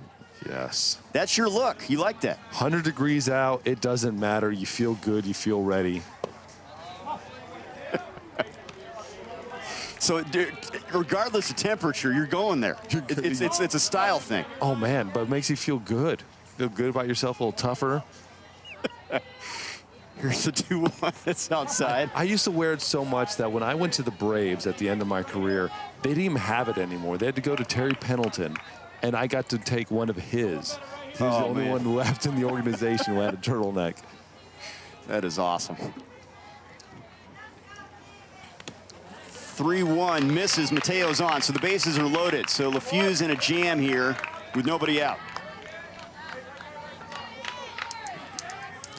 Yes. That's your look. You like that. 100 degrees out, it doesn't matter. You feel good, you feel ready. So regardless of temperature, you're going there. It's a style thing. Oh, man, but it makes you feel good. Feel good about yourself, a little tougher. Here's the 2-1 that's outside. I used to wear it so much that when I went to the Braves at the end of my career, they didn't even have it anymore. They had to go to Terry Pendleton, and I got to take one of his. He was the only one left in the organization who had a turtleneck. That is awesome. 3-1 misses. Mateo's on, so the bases are loaded. So LaFuse in a jam here with nobody out.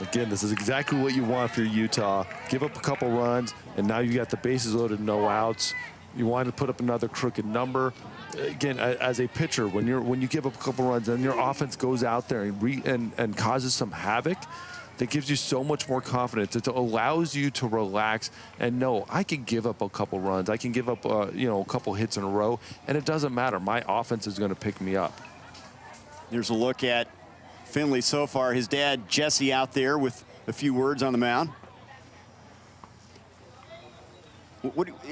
Again, this is exactly what you want for Utah. Give up a couple runs, and now you got the bases loaded, no outs. You want to put up another crooked number. Again, as a pitcher, when you give up a couple runs and your offense goes out there and causes some havoc, that gives you so much more confidence. It allows you to relax and know I can give up a couple runs. I can give up a couple hits in a row, and it doesn't matter. My offense is going to pick me up. Here's a look at Finley so far. His dad, Jesse, out there with a few words on the mound.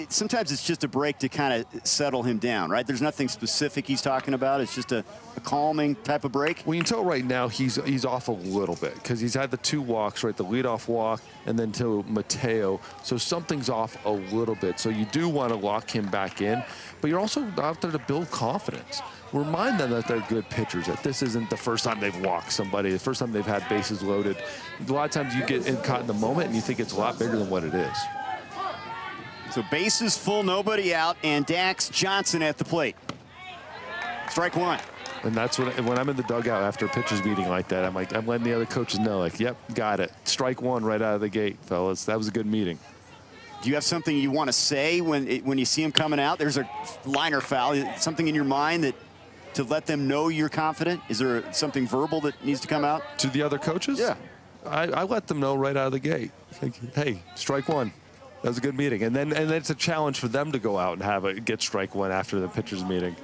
Sometimes it's just a break to kind of settle him down, right? There's nothing specific he's talking about. It's just a calming type of break. Well, you can tell right now he's off a little bit because he's had the 2 walks, right? The leadoff walk and then to Mateo. So something's off a little bit. So you do want to lock him back in, but you're also out there to build confidence. Remind them that they're good pitchers, that this isn't the first time they've walked somebody, the first time they've had bases loaded. A lot of times you get caught in the moment and you think it's a lot bigger than what it is. So bases full, nobody out, and Dax Johnson at the plate. Strike 1. And that's when I'm in the dugout after a pitcher's meeting like that, I'm letting the other coaches know, like, yep, got it. Strike 1 right out of the gate, fellas. That was a good meeting. Do you have something you want to say when you see him coming out? There's a liner foul. Something in your mind that to let them know you're confident? Is there something verbal that needs to come out? To the other coaches? Yeah. I let them know right out of the gate. Like, hey, strike 1. That was a good meeting. And then it's a challenge for them to go out and get strike 1 after the pitcher's meeting.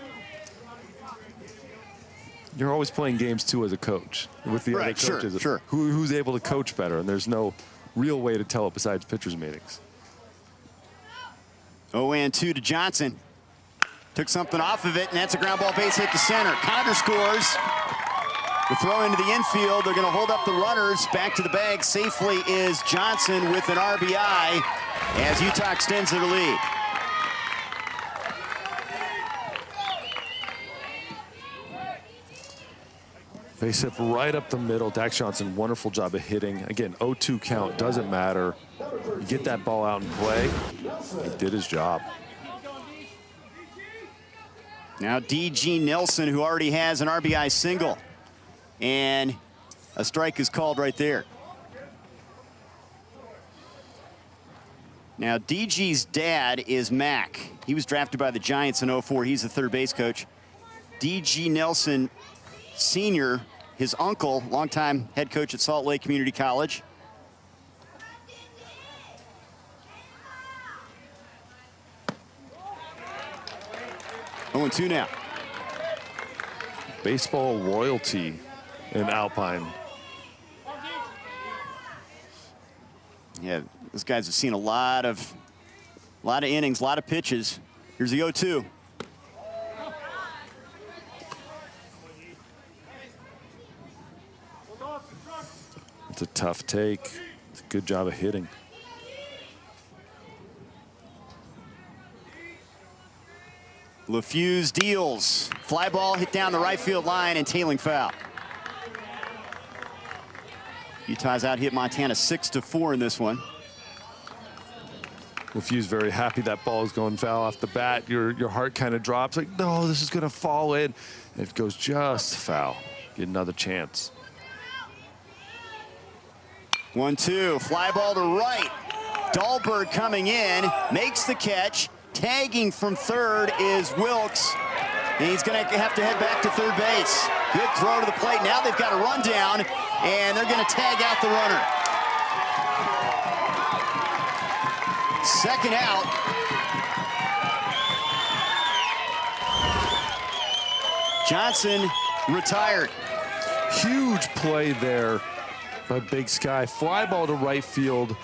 You're always playing games too as a coach with the other coaches. Sure. Who's able to coach better, and there's no real way to tell it besides pitchers meetings. 0-2 to Johnson. Took something off of it, and that's a ground ball base hit to center. Condor scores. The throw into the infield. They're going to hold up the runners. Back to the bag safely is Johnson with an RBI as Utah extends their lead. Base hit right up the middle. Dax Johnson, wonderful job of hitting. Again, 0-2 count, doesn't matter. You get that ball out and play. He did his job. Now D.G. Nelson, who already has an RBI single. And a strike is called right there. Now D.G.'s dad is Mac. He was drafted by the Giants in 04. He's the third base coach. D.G. Nelson Sr., his uncle, longtime head coach at Salt Lake Community College. Oh, 2 now. Baseball royalty in Alpine. Yeah, those guys have seen a lot of innings, a lot of pitches. Here's the 0-2. It's a tough take. It's a good job of hitting. LaFuse deals. Fly ball hit down the right field line and tailing foul. Utah's out hit Montana 6-4 in this one. LaFuse very happy that ball is going foul off the bat. Your heart kind of drops like, no, this is going to fall in. And it goes just foul. Get another chance. 1-2, fly ball to right. Dahlberg coming in, makes the catch. Tagging from third is Wilkes. And he's going to have to head back to third base. Good throw to the plate. Now they've got a run down, and they're going to tag out the runner. Second out. Johnson retired. Huge play there by Big Sky. Fly ball to right field.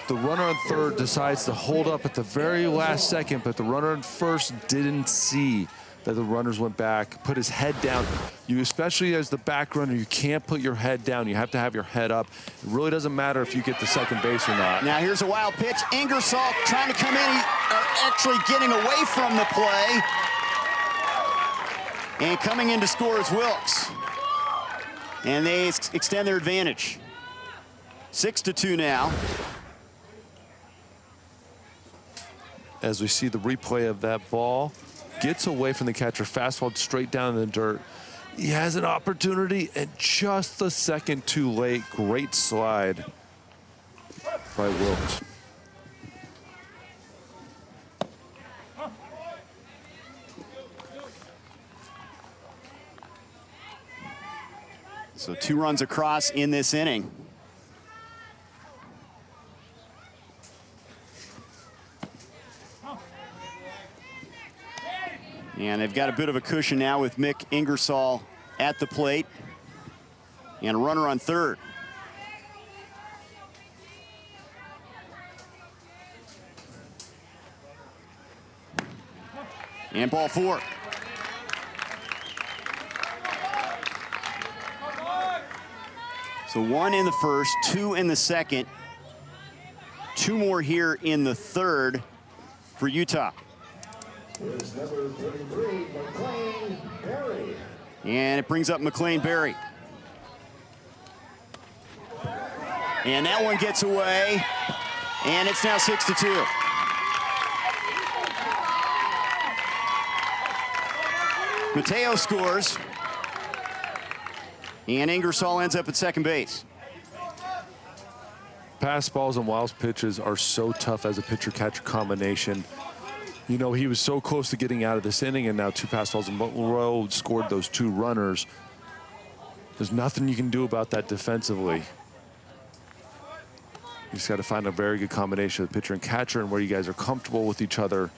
The runner on third decides to hold up at the very last second, but the runner on first didn't see that the runners went back, put his head down. You, especially as the back runner, you can't put your head down. You have to have your head up. It really doesn't matter if you get to second base or not. Now here's a wild pitch. Ingersoll trying to come in, actually getting away from the play. And coming in to score is Wilkes. And they extend their advantage. 6-2 now. As we see the replay of that ball, gets away from the catcher, fastball straight down in the dirt. He has an opportunity, and just the second too late. Great slide by Wilkes. So 2 runs across in this inning. And they've got a bit of a cushion now with Mick Ingersoll at the plate and a runner on third. And ball 4. So 1 in the first, 2 in the second, 2 more here in the third for Utah. And it brings up McLean Berry. And that one gets away, and it's now 6-2. Mateo scores, and Ingersoll ends up at second base. Pass balls and wild pitches are so tough as a pitcher-catcher combination. You know, he was so close to getting out of this inning, and now 2 pass balls in a row, scored those 2 runners. There's nothing you can do about that defensively. You just got to find a very good combination of pitcher and catcher, and where you guys are comfortable with each other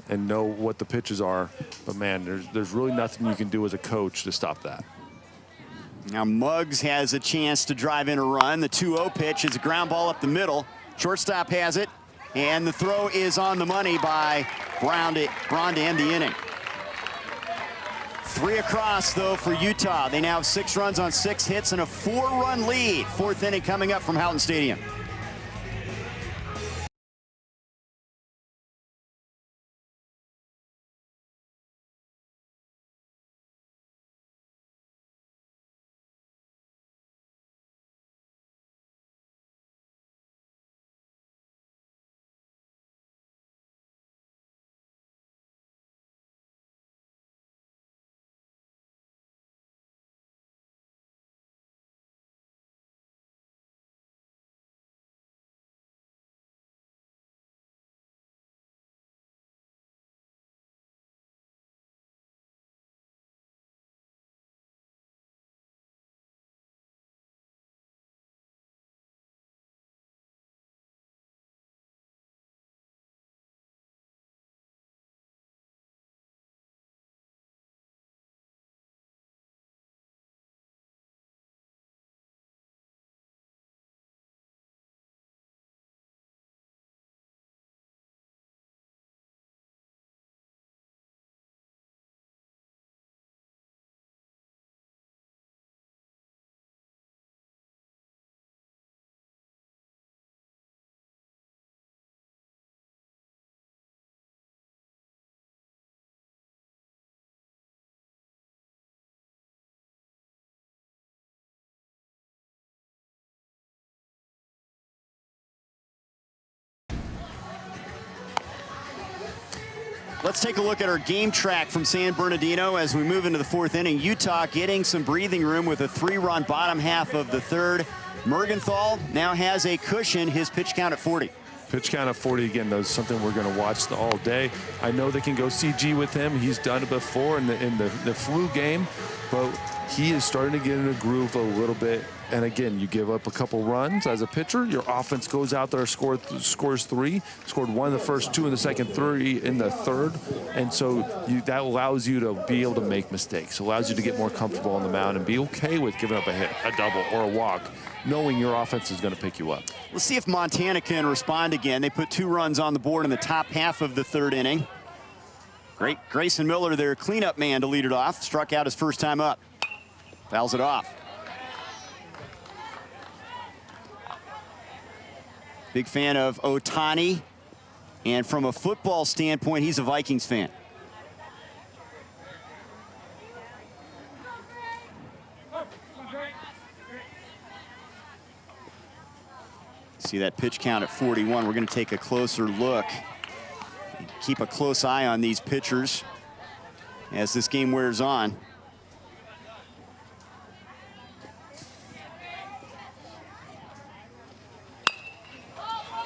and know what the pitches are. But man, there's really nothing you can do as a coach to stop that. Now Muggs has a chance to drive in a run. The 2-0 pitch is a ground ball up the middle. Shortstop has it, and the throw is on the money by Braun to end the inning. 3 across, though, for Utah. They now have 6 runs on 6 hits and a 4-run lead. 4th inning coming up from Houghton Stadium. Let's take a look at our game track from San Bernardino as we move into the 4th inning. Utah getting some breathing room with a 3-run bottom half of the 3rd. Mergenthal now has a cushion, his pitch count at 40. Pitch count of 40 again, though, is something we're going to watch all day. I know they can go CG with him. He's done it before in the flu game, but he is starting to get in a groove a little bit. And again, you give up a couple runs as a pitcher, your offense goes out there, scores 3, scored 1 in the first, 2 in the second, 3 in the third. And so that allows you to be able to make mistakes, allows you to get more comfortable on the mound and be okay with giving up a hit, a double, or a walk, knowing your offense is going to pick you up. Let's see if Montana can respond again. They put 2 runs on the board in the top half of the 3rd inning. Great Grayson Miller, their cleanup man, to lead it off. Struck out his first time up. Fouls it off. Big fan of Ohtani. And from a football standpoint, he's a Vikings fan. See that pitch count at 41. We're going to take a closer look. Keep a close eye on these pitchers as this game wears on.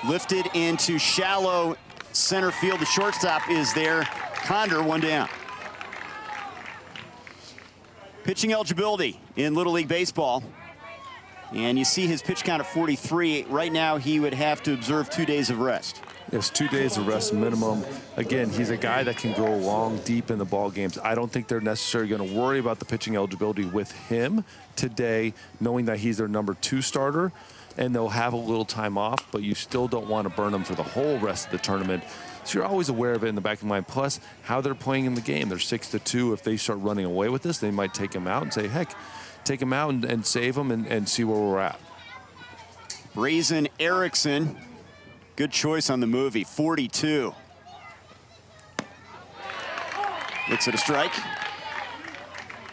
Lifted into shallow center field. The shortstop is there. Condor, 1 down. Pitching eligibility in Little League Baseball. And you see his pitch count at 43. Right now, he would have to observe 2 days of rest. Yes, 2 days of rest minimum. Again, he's a guy that can go long, deep in the ball games. I don't think they're necessarily going to worry about the pitching eligibility with him today, knowing that he's their number 2 starter. and they'll have a little time off, but you still don't want to burn them for the whole rest of the tournament. So you're always aware of it in the back of your mind. Plus, how they're playing in the game. They're 6-2. If they start running away with this, they might take them out and say, heck, take them out and save them and see where we're at. Brazen Erickson, good choice on the movie, 42. Looks at a strike.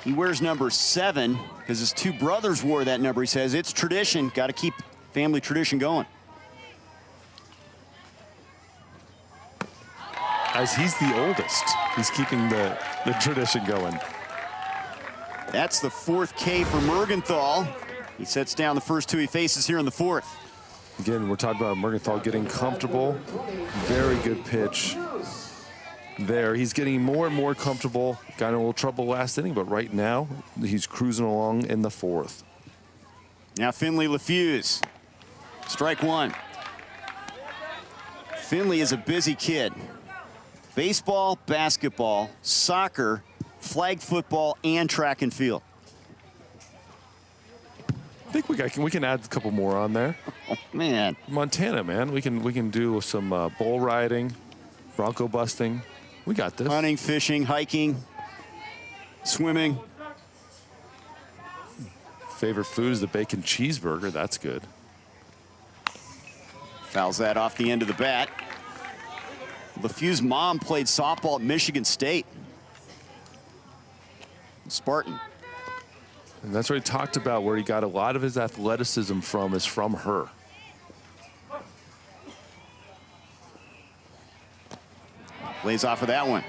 He wears number 7 because his 2 brothers wore that number. He says it's tradition, got to keep family tradition going. As he's the oldest, he's keeping the tradition going. That's the 4th K for Mergenthal. He sets down the first 2 he faces here in the 4th. Again, we're talking about Mergenthal getting comfortable. Very good pitch there. He's getting more and more comfortable. Got in a little trouble last inning, but right now he's cruising along in the 4th. Now Finley LaFuse, strike 1. Finley is a busy kid. Baseball, basketball, soccer, flag football, and track and field. I think we can add a couple more on there. Oh, man. Montana, man. We can do some bull riding, bronco busting. We got this. Hunting, fishing, hiking, swimming. Favorite food is the bacon cheeseburger. That's good. Fouls that off the end of the bat. LaFue's mom played softball at Michigan State. Spartan. And that's what he talked about, where he got a lot of his athleticism from, is from her. Lays off of that one.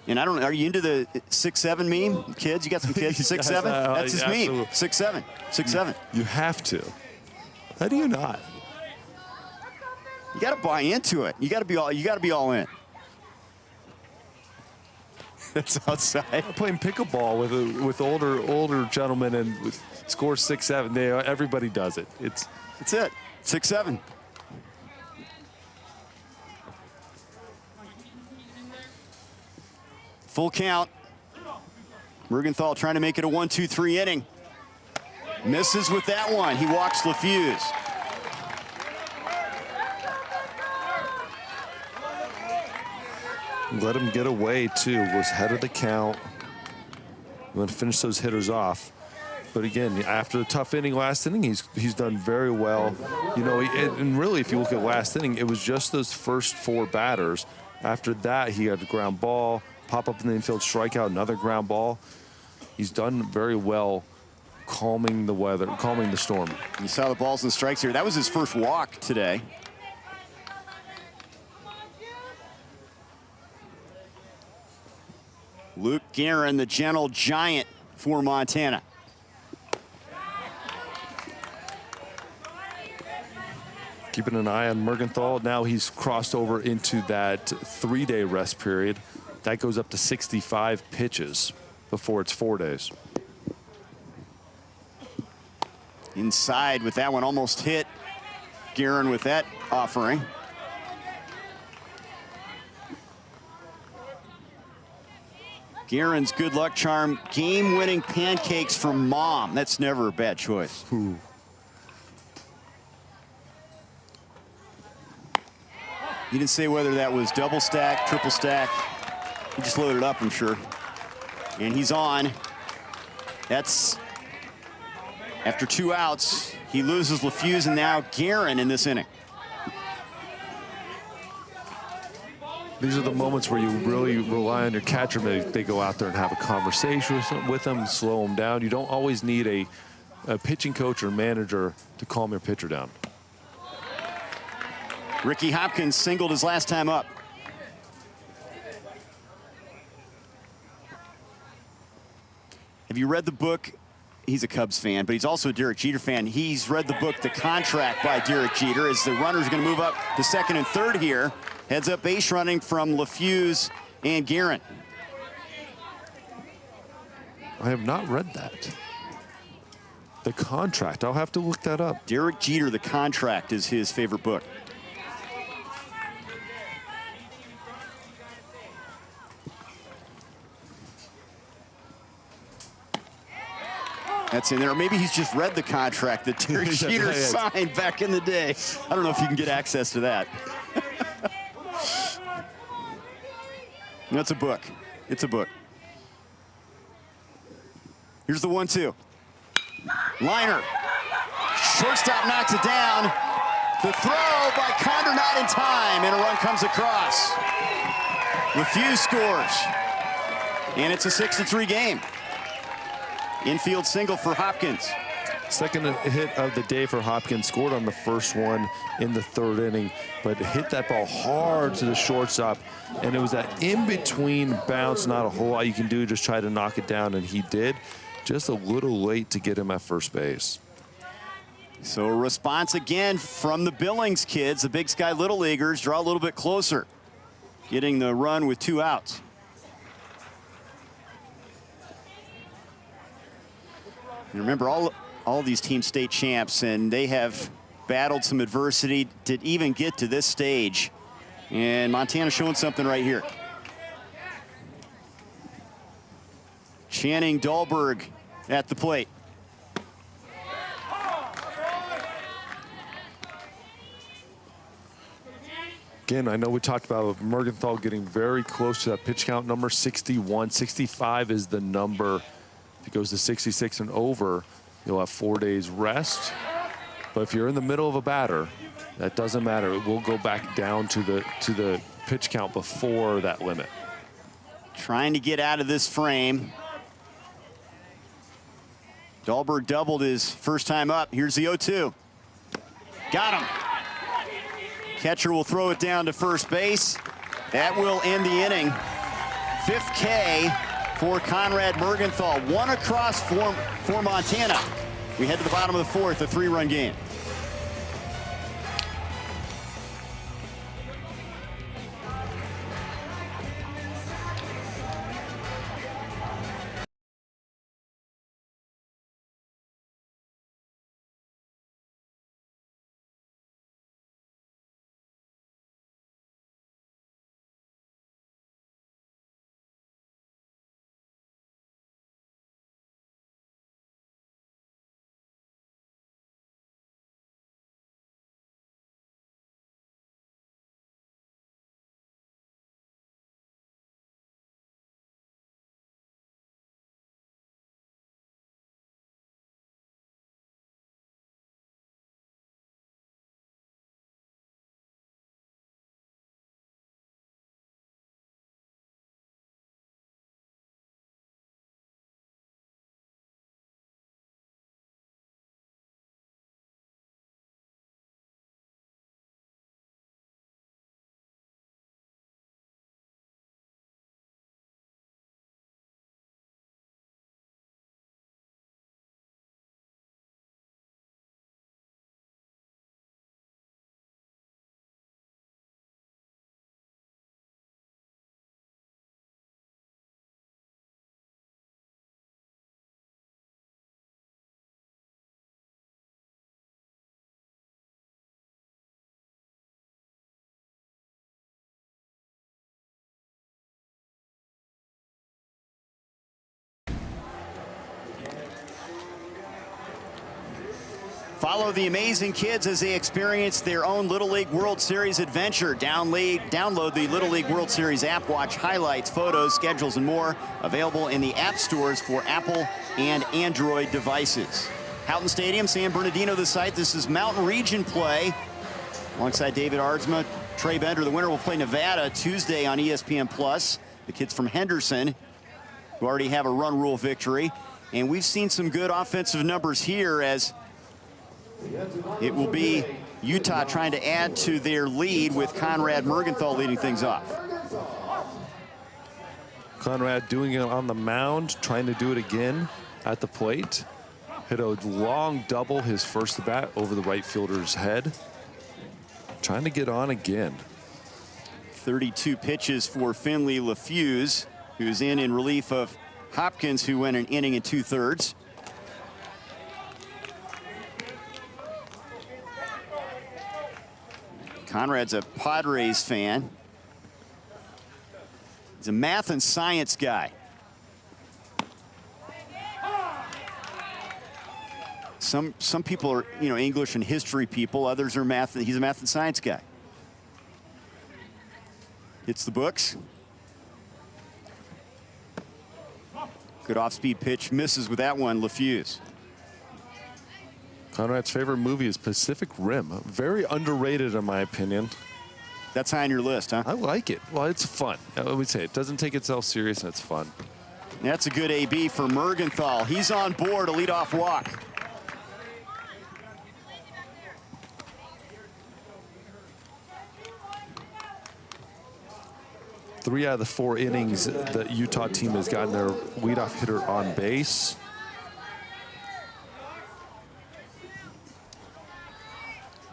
And I don't know, are you into the 6'7" meme? Kids, you got some kids? 6'7"? That's his meme. 6'7", 6'7". You have to. How do you not? You got to buy into it. You got to be all in. That's outside. I'm playing pickleball with older gentlemen and score 6'7". Everybody does it. That's it. 6'7". Full count. Mergenthal trying to make it a 1-2-3 inning. Misses with that one. He walks LaFuse. Let him get away, too. Was ahead of the count. I'm going to finish those hitters off. But again, after the tough inning last inning, he's done very well. You know, and really, if you look at last inning, it was just those first 4 batters. After that, he had a ground ball, pop up in the infield, strikeout, another ground ball. He's done very well calming the weather, calming the storm. You saw the balls and strikes here. That was his first walk today. Luke Guerin, the gentle giant for Montana. Keeping an eye on Mergenthal. Now he's crossed over into that 3-day rest period. That goes up to 65 pitches before it's 4 days. Inside with that one, almost hit Guerin with that offering. Guerin's good luck charm, game-winning pancakes from Mom. That's never a bad choice. Ooh. He didn't say whether that was double stack, triple stack. He just loaded up, I'm sure. And he's on. That's after 2 outs. He loses LaFuse and now Guerin in this inning. These are the moments where you really rely on your catcher. They go out there and have a conversation with them, slow them down. You don't always need a pitching coach or manager to calm your pitcher down. Ricky Hopkins singled his last time up. Have you read the book? He's a Cubs fan, but he's also a Derek Jeter fan. He's read the book, The Contract by Derek Jeter, as the runner's going to move up to second and third here. Heads up base running from LaFuse and Guerin. I have not read that. The Contract. I'll have to look that up. Derek Jeter, The Contract is his favorite book. That's in there. Maybe he's just read the contract that Terry Sheeter signed back in the day. I don't know if you can get access to that. That's a book. It's a book. Here's the 1-2. Liner. Shortstop knocks it down. The throw by Condor not in time, and a run comes across. LeFew scores. And it's a 6-3 game. Infield single for Hopkins. Second hit of the day for Hopkins. Scored on the first one in the third inning, but hit that ball hard to the shortstop. And it was that in-between bounce, not a whole lot you can do, just try to knock it down, and he did. Just a little late to get him at first base. So a response again from the Billings kids. The Big Sky Little Leaguers draw a little bit closer, getting the run with 2 outs. And remember, all these teams state champs, and they have battled some adversity to even get to this stage. And Montana showing something right here. Channing Dahlberg at the plate. Again, I know we talked about Mergenthal getting very close to that pitch count number 61. 65 is the number. If he goes to 66 and over, you'll have 4 days rest. But if you're in the middle of a batter, that doesn't matter. It will go back down to the pitch count before that limit. Trying to get out of this frame. Dahlberg doubled his first time up. Here's the 0-2. Got him. Catcher will throw it down to first base. That will end the inning. 5th K for Conrad Mergenthal. 1 across for Montana. We head to the bottom of the 4th, a 3-run game. Follow the amazing kids as they experience their own Little League World Series adventure. Download the Little League World Series app. Watch highlights, photos, schedules, and more. Available in the app stores for Apple and Android devices. Houghton Stadium, San Bernardino, the site. This is Mountain Region play. Alongside David Ardsma, Trey Bender. The winner will play Nevada Tuesday on ESPN+. The kids from Henderson, who already have a run rule victory. And we've seen some good offensive numbers here as it will be Utah trying to add to their lead with Conrad Mergenthal leading things off. Conrad doing it on the mound, trying to do it again at the plate. Hit a long double his first at bat over the right fielder's head. Trying to get on again. 32 pitches for Finley LeFew, who's in relief of Hopkins, who went an inning and 2/3. Conrad's a Padres fan. He's a math and science guy. Some people are, you know, English and history people. Others are math. He's a math and science guy. Hits the books. Good off-speed pitch. Misses with that one. LaFuse. Conrad's favorite movie is Pacific Rim. Very underrated, in my opinion. That's high on your list, huh? I like it. Well, it's fun. I would say it doesn't take itself serious, and it's fun. That's a good AB for Mergenthal. He's on board, a leadoff walk. Three out of the 4 innings, the Utah team has gotten their leadoff hitter on base.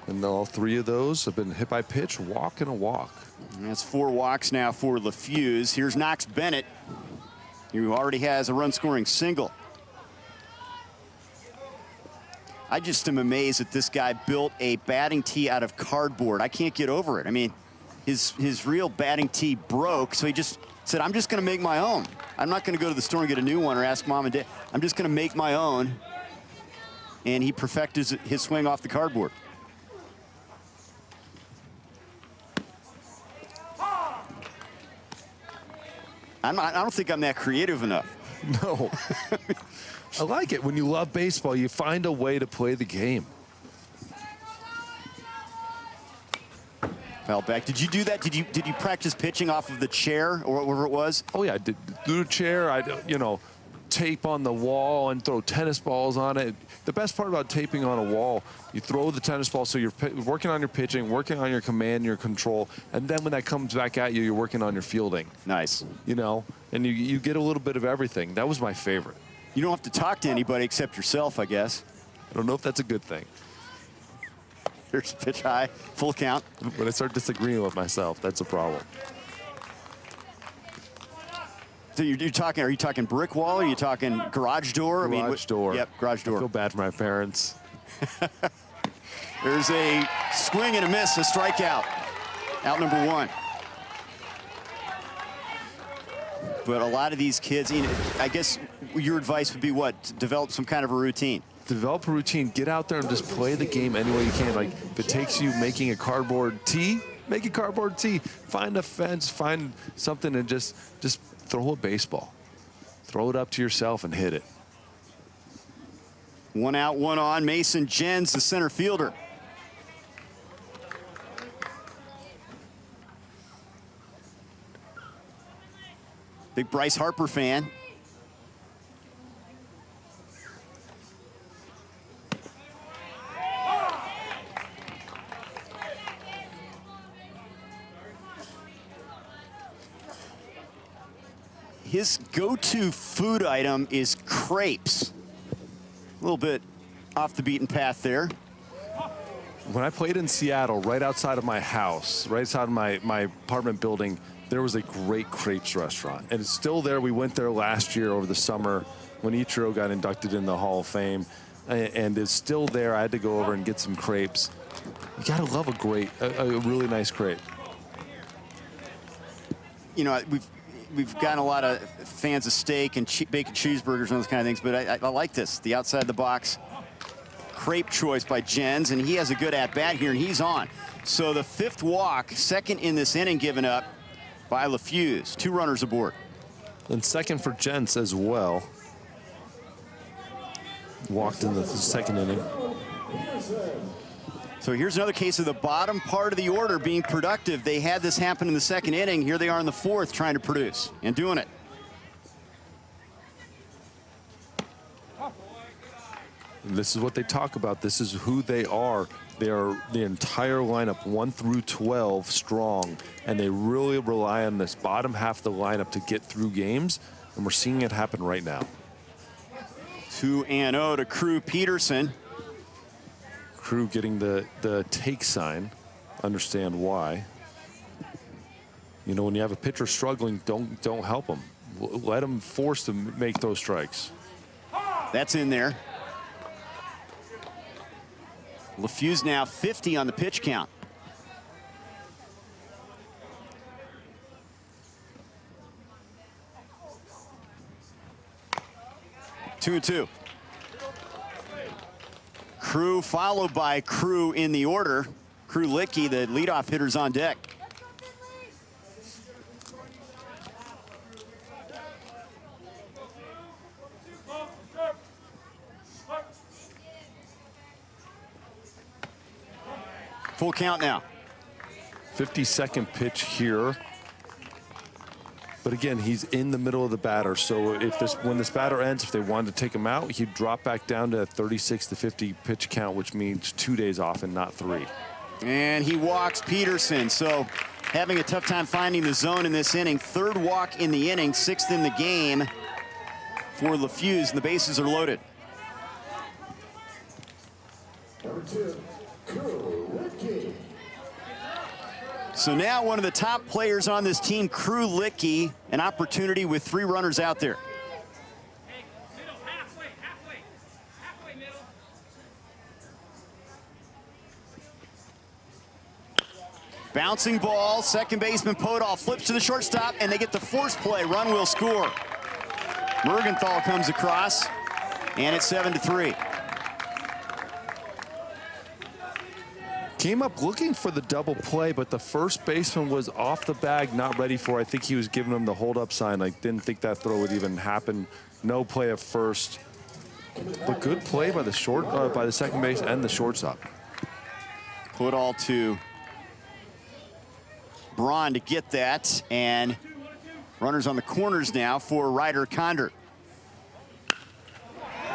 And all 3 of those have been hit by pitch, walk and a walk. And that's 4 walks now for LaFuse. Here's Knox Bennett, who already has a run-scoring single. I just am amazed that this guy built a batting tee out of cardboard. I can't get over it. I mean, his real batting tee broke, so he just said, I'm just going to make my own. I'm not going to go to the store and get a new one or ask mom and dad. I'm just going to make my own. And he perfected his swing off the cardboard. I don't think I'm that creative enough. No. I like it. When you love baseball, you find a way to play the game. Foul back. Did you do that? Did you practice pitching off of the chair or whatever it was? Oh yeah, I did. Through the chair, I, you know, tape on the wall and throw tennis balls on it. The best part about taping on a wall, you throw the tennis ball, so you're working on your pitching, working on your command, your control, and then when that comes back at you, you're working on your fielding. Nice. You know, and you get a little bit of everything. That was my favorite. You don't have to talk to anybody except yourself, I guess. I don't know if that's a good thing. Here's a pitch high, full count. When I start disagreeing with myself, that's a problem. So you're talking, are you talking brick wall or are you talking garage door? Garage door. Yep, garage door. I feel bad for my parents. There's a swing and a miss, a strikeout. Out number 1. But a lot of these kids, you know, I guess your advice would be what? To develop some kind of a routine. Develop a routine. Get out there and just play the game any way you can. Like, if it takes you making a cardboard tee, make a cardboard tee. Find a fence, find something, and just throw a baseball. Throw it up to yourself and hit it. 1 out, 1 on. Mason Jens, the center fielder. Big Bryce Harper fan. His go-to food item is crepes. A little bit off the beaten path there. When I played in Seattle, right outside of my house, right outside of my apartment building, there was a great crepes restaurant. And it's still there. We went there last year over the summer when Ichiro got inducted in the Hall of Fame. And it's still there. I had to go over and get some crepes. You gotta love a really nice crepe. You know, we've gotten a lot of fans of steak and bacon cheeseburgers and those kind of things, but I like this, the outside the box crepe choice by Jens, and he has a good at-bat here, and he's on. So the 5th walk, second in this inning given up by LaFuse. 2 runners aboard. And second for Jens as well. Walked in the 2nd inning. So here's another case of the bottom part of the order being productive. They had this happen in the 2nd inning. Here they are in the 4th trying to produce and doing it. And this is what they talk about. This is who they are. They are the entire lineup 1 through 12 strong, and they really rely on this bottom half of the lineup to get through games, and we're seeing it happen right now. 2-0 to Crew Peterson. Crew getting the take sign. Understand why. You know, when you have a pitcher struggling, don't help them. Let them force to make those strikes. That's in there. LaFuse now 50 on the pitch count. Two. Crew followed by Crew in the order. Crew Licky, the leadoff hitters on deck. Full count now. 52nd pitch here. But again, he's in the middle of the batter. So when this batter ends, if they wanted to take him out, he'd drop back down to a 36 to 50 pitch count, which means 2 days off and not 3. And he walks Peterson. So having a tough time finding the zone in this inning. 3rd walk in the inning, 6th in the game for LaFuse, and the bases are loaded. So now one of the top players on this team, Crew Licky, an opportunity with 3 runners out there. Bouncing ball, second baseman Podol flips to the shortstop, and they get the force play. Run will score. Mergenthal comes across, and it's 7-3. Came up looking for the double play, but the first baseman was off the bag, not ready for it. I think he was giving him the hold-up sign. I didn't think that throw would even happen. No play at first. But good play by the second base and the shortstop. Put all to Braun to get that, and runners on the corners now for Ryder Condor.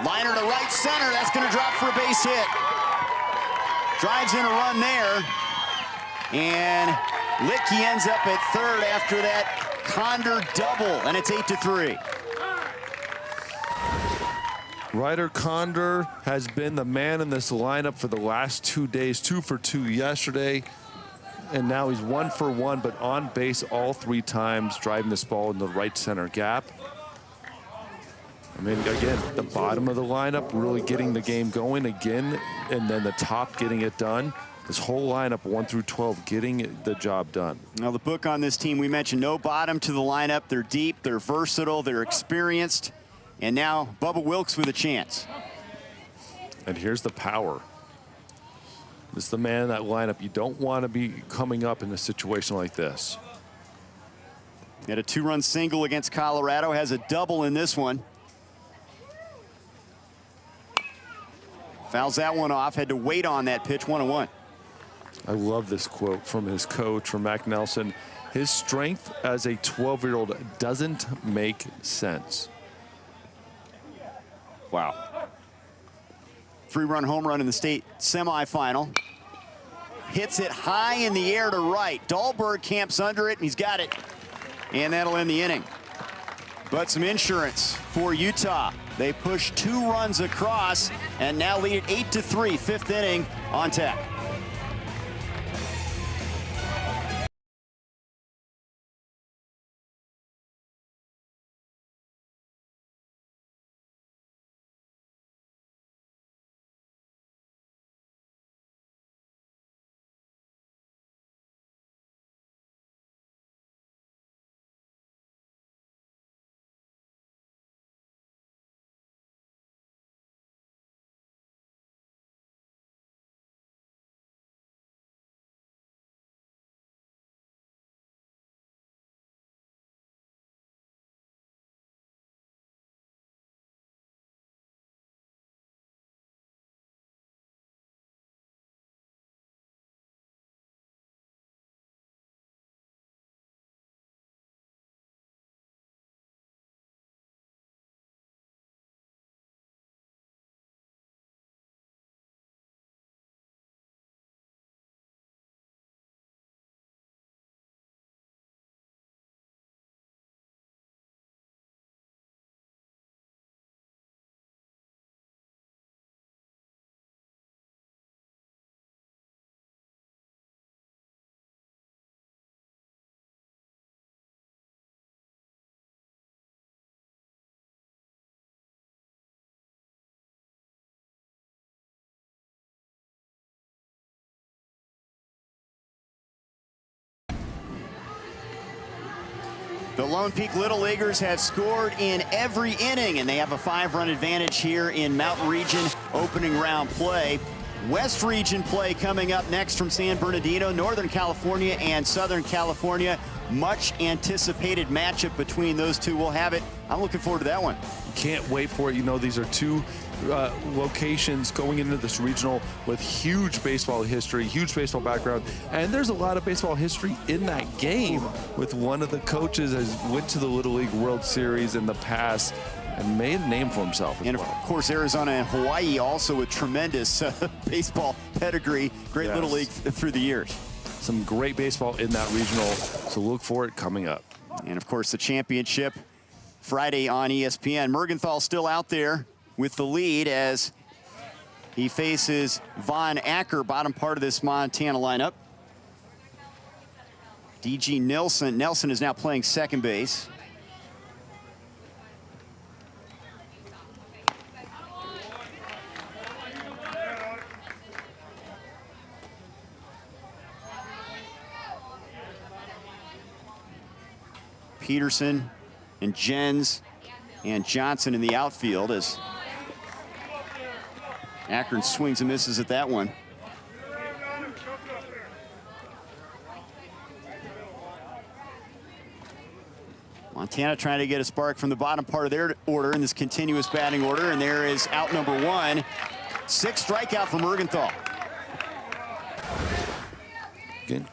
Liner to right center, that's going to drop for a base hit. Drives in a run there, and Licky ends up at 3rd after that Condor double, and it's 8-3. Ryder Condor has been the man in this lineup for the last 2 days, 2 for 2 yesterday, and now he's 1 for 1, but on base all 3 times, driving this ball in the right center gap. I mean, again, the bottom of the lineup really getting the game going again, and then the top getting it done. This whole lineup, 1 through 12, getting the job done. Now, the book on this team, we mentioned no bottom to the lineup. They're deep, they're versatile, they're experienced, and now Bubba Wilkes with a chance. And here's the power. This is the man in that lineup. You don't want to be coming up in a situation like this. He had a 2-run single against Colorado, has a double in this one. Fouls that one off, had to wait on that pitch, 1-1. I love this quote from his coach, from Mac Nelson. His strength as a 12-year-old doesn't make sense. Wow. 3-run home run in the state semifinal. Hits it high in the air to right. Dahlberg camps under it, and he's got it. And that'll end the inning. But some insurance for Utah. They push 2 runs across and now lead it 8-3, 5th inning on tap. The Lone Peak Little Leaguers have scored in every inning, and they have a 5-run advantage here in Mountain Region opening round play. West Region play coming up next from San Bernardino, Northern California and Southern California. Much anticipated matchup between those two. We'll have it. I'm looking forward to that one. Can't wait for it. You know, these are two locations going into this regional with huge baseball history, huge baseball background, and there's a lot of baseball history in that game with one of the coaches has went to the Little League World Series in the past and made a name for himself as and well. Of course, Arizona and Hawaii also with tremendous baseball pedigree, great Little League through the years. Some great baseball in that regional, so look for it coming up. And of course, the championship Friday on ESPN. Mergenthal still out there with the lead as he faces Von Acker, bottom part of this Montana lineup. D.G. Nelson. Nelson is now playing second base. Peterson and Jens and Johnson in the outfield as Akron swings and misses at that one. Montana trying to get a spark from the bottom part of their order in this continuous batting order, and there is out number 1. 6 strikeout for Mergenthal. Again,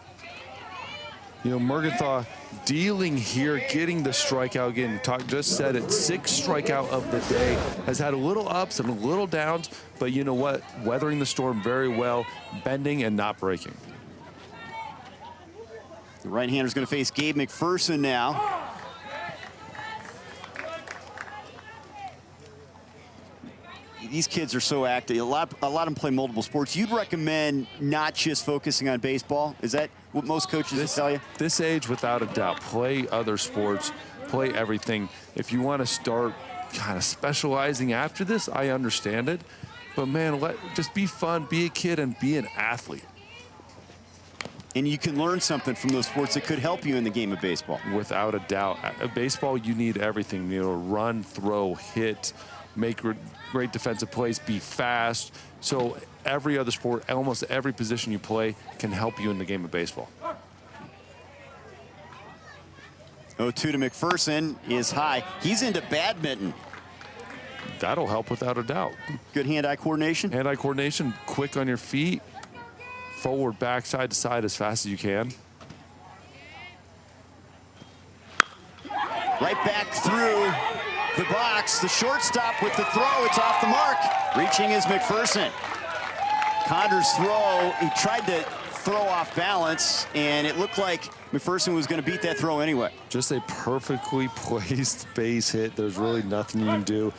you know, Mergenthal dealing here, getting the strikeout again. Just said it, 6 strikeout of the day. Has had a little ups and a little downs, but you know what? Weathering the storm very well, bending and not breaking. The right-hander's going to face Gabe McPherson now. These kids are so active. A lot of them play multiple sports. You'd recommend not just focusing on baseball? Is that what most coaches would tell you? This age, without a doubt, play other sports, play everything. If you want to start kind of specializing after this, I understand it. But man, just be fun, be a kid, and be an athlete. And you can learn something from those sports that could help you in the game of baseball. Without a doubt. Baseball, you need everything. You know, run, throw, hit, make great defensive plays, be fast. So every other sport, almost every position you play can help you in the game of baseball. 0-2 to McPherson is high. He's into badminton. That'll help without a doubt. Good hand-eye coordination? Hand-eye coordination, quick on your feet, forward, back, side to side as fast as you can. Right back through the box, the shortstop with the throw. It's off the mark. Reaching is McPherson. Connor's throw, he tried to throw off balance, and it looked like McPherson was going to beat that throw anyway. Just a perfectly placed base hit. There's really nothing you can do.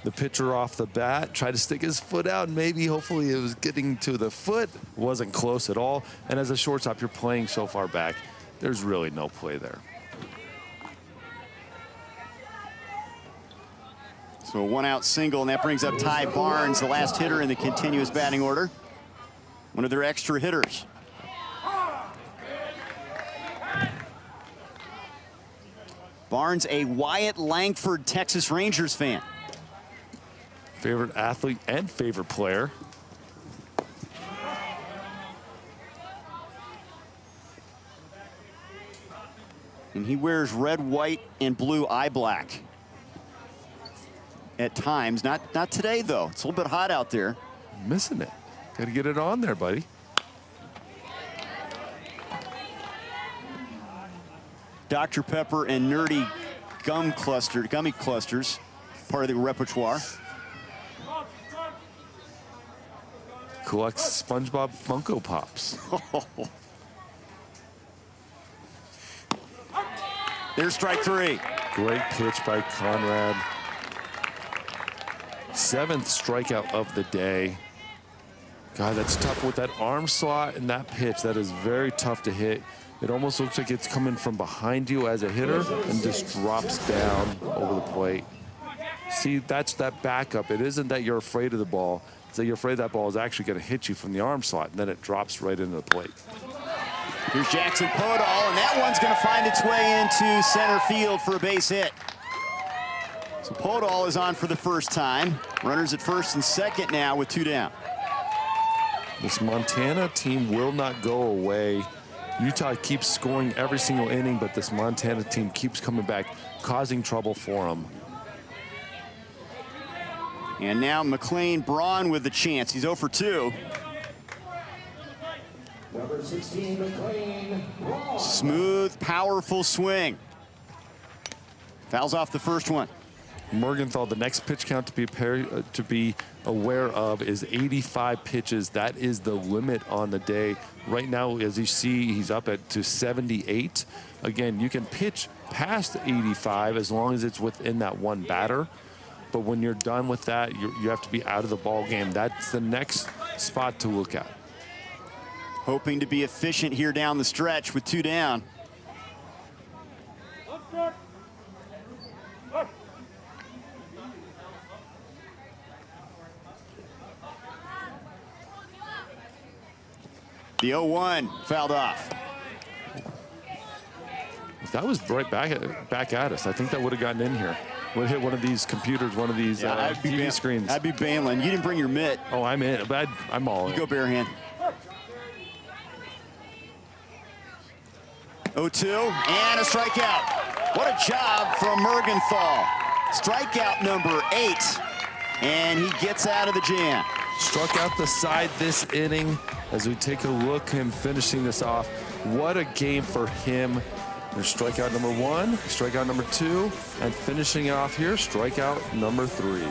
The pitcher off the bat tried to stick his foot out, and maybe, hopefully, it was getting to the foot. Wasn't close at all. And as a shortstop, you're playing so far back, there's really no play there. So a 1-out single, and that brings up Ty Barnes, the last hitter in the continuous batting order. One of their extra hitters. Barnes, a Wyatt Langford Texas Rangers fan. Favorite athlete and favorite player. And he wears red, white, and blue eye black at times. Not today, though. It's a little bit hot out there. Missing it. Got to get it on there, buddy. Dr. Pepper and nerdy gummy clusters, part of the repertoire. Collects SpongeBob Funko Pops. There's strike 3. Great pitch by Conrad. 7th strikeout of the day. God, that's tough with that arm slot and that pitch. That is very tough to hit. It almost looks like it's coming from behind you as a hitter and just drops down over the plate. See, that's that backup. It isn't that you're afraid of the ball. It's that you're afraid that ball is actually going to hit you from the arm slot, and then it drops right into the plate. Here's Jackson Podol, and that one's going to find its way into center field for a base hit. So Podol is on for the first time. Runners at first and second now with 2 down. This Montana team will not go away. Utah keeps scoring every single inning, but this Montana team keeps coming back, causing trouble for them. And now McLean Braun with the chance. He's 0 for 2. Number 16, McLean Braun. Smooth, powerful swing. Fouls off the first one. Morgenthau, the next pitch count to be aware of is 85 pitches. That is the limit on the day. Right now, as you see, he's up to 78. Again, you can pitch past 85 as long as it's within that one batter. But when you're done with that, you have to be out of the ball game. That's the next spot to look at. Hoping to be efficient here down the stretch with 2 down. The 0-1 fouled off. That was right back at us. I think that would have gotten in here. Would hit one of these computers, one of these TV screens. I'd be bailing. You didn't bring your mitt. Oh, I'm in. But I'm all in. You go bare hand. 0-2 and a strikeout. What a job from Morgenthau. Strikeout number 8, and he gets out of the jam. Struck out the side this inning. As we take a look, him finishing this off. What a game for him. There's strikeout number 1, strikeout number 2, and finishing it off here, strikeout number 3.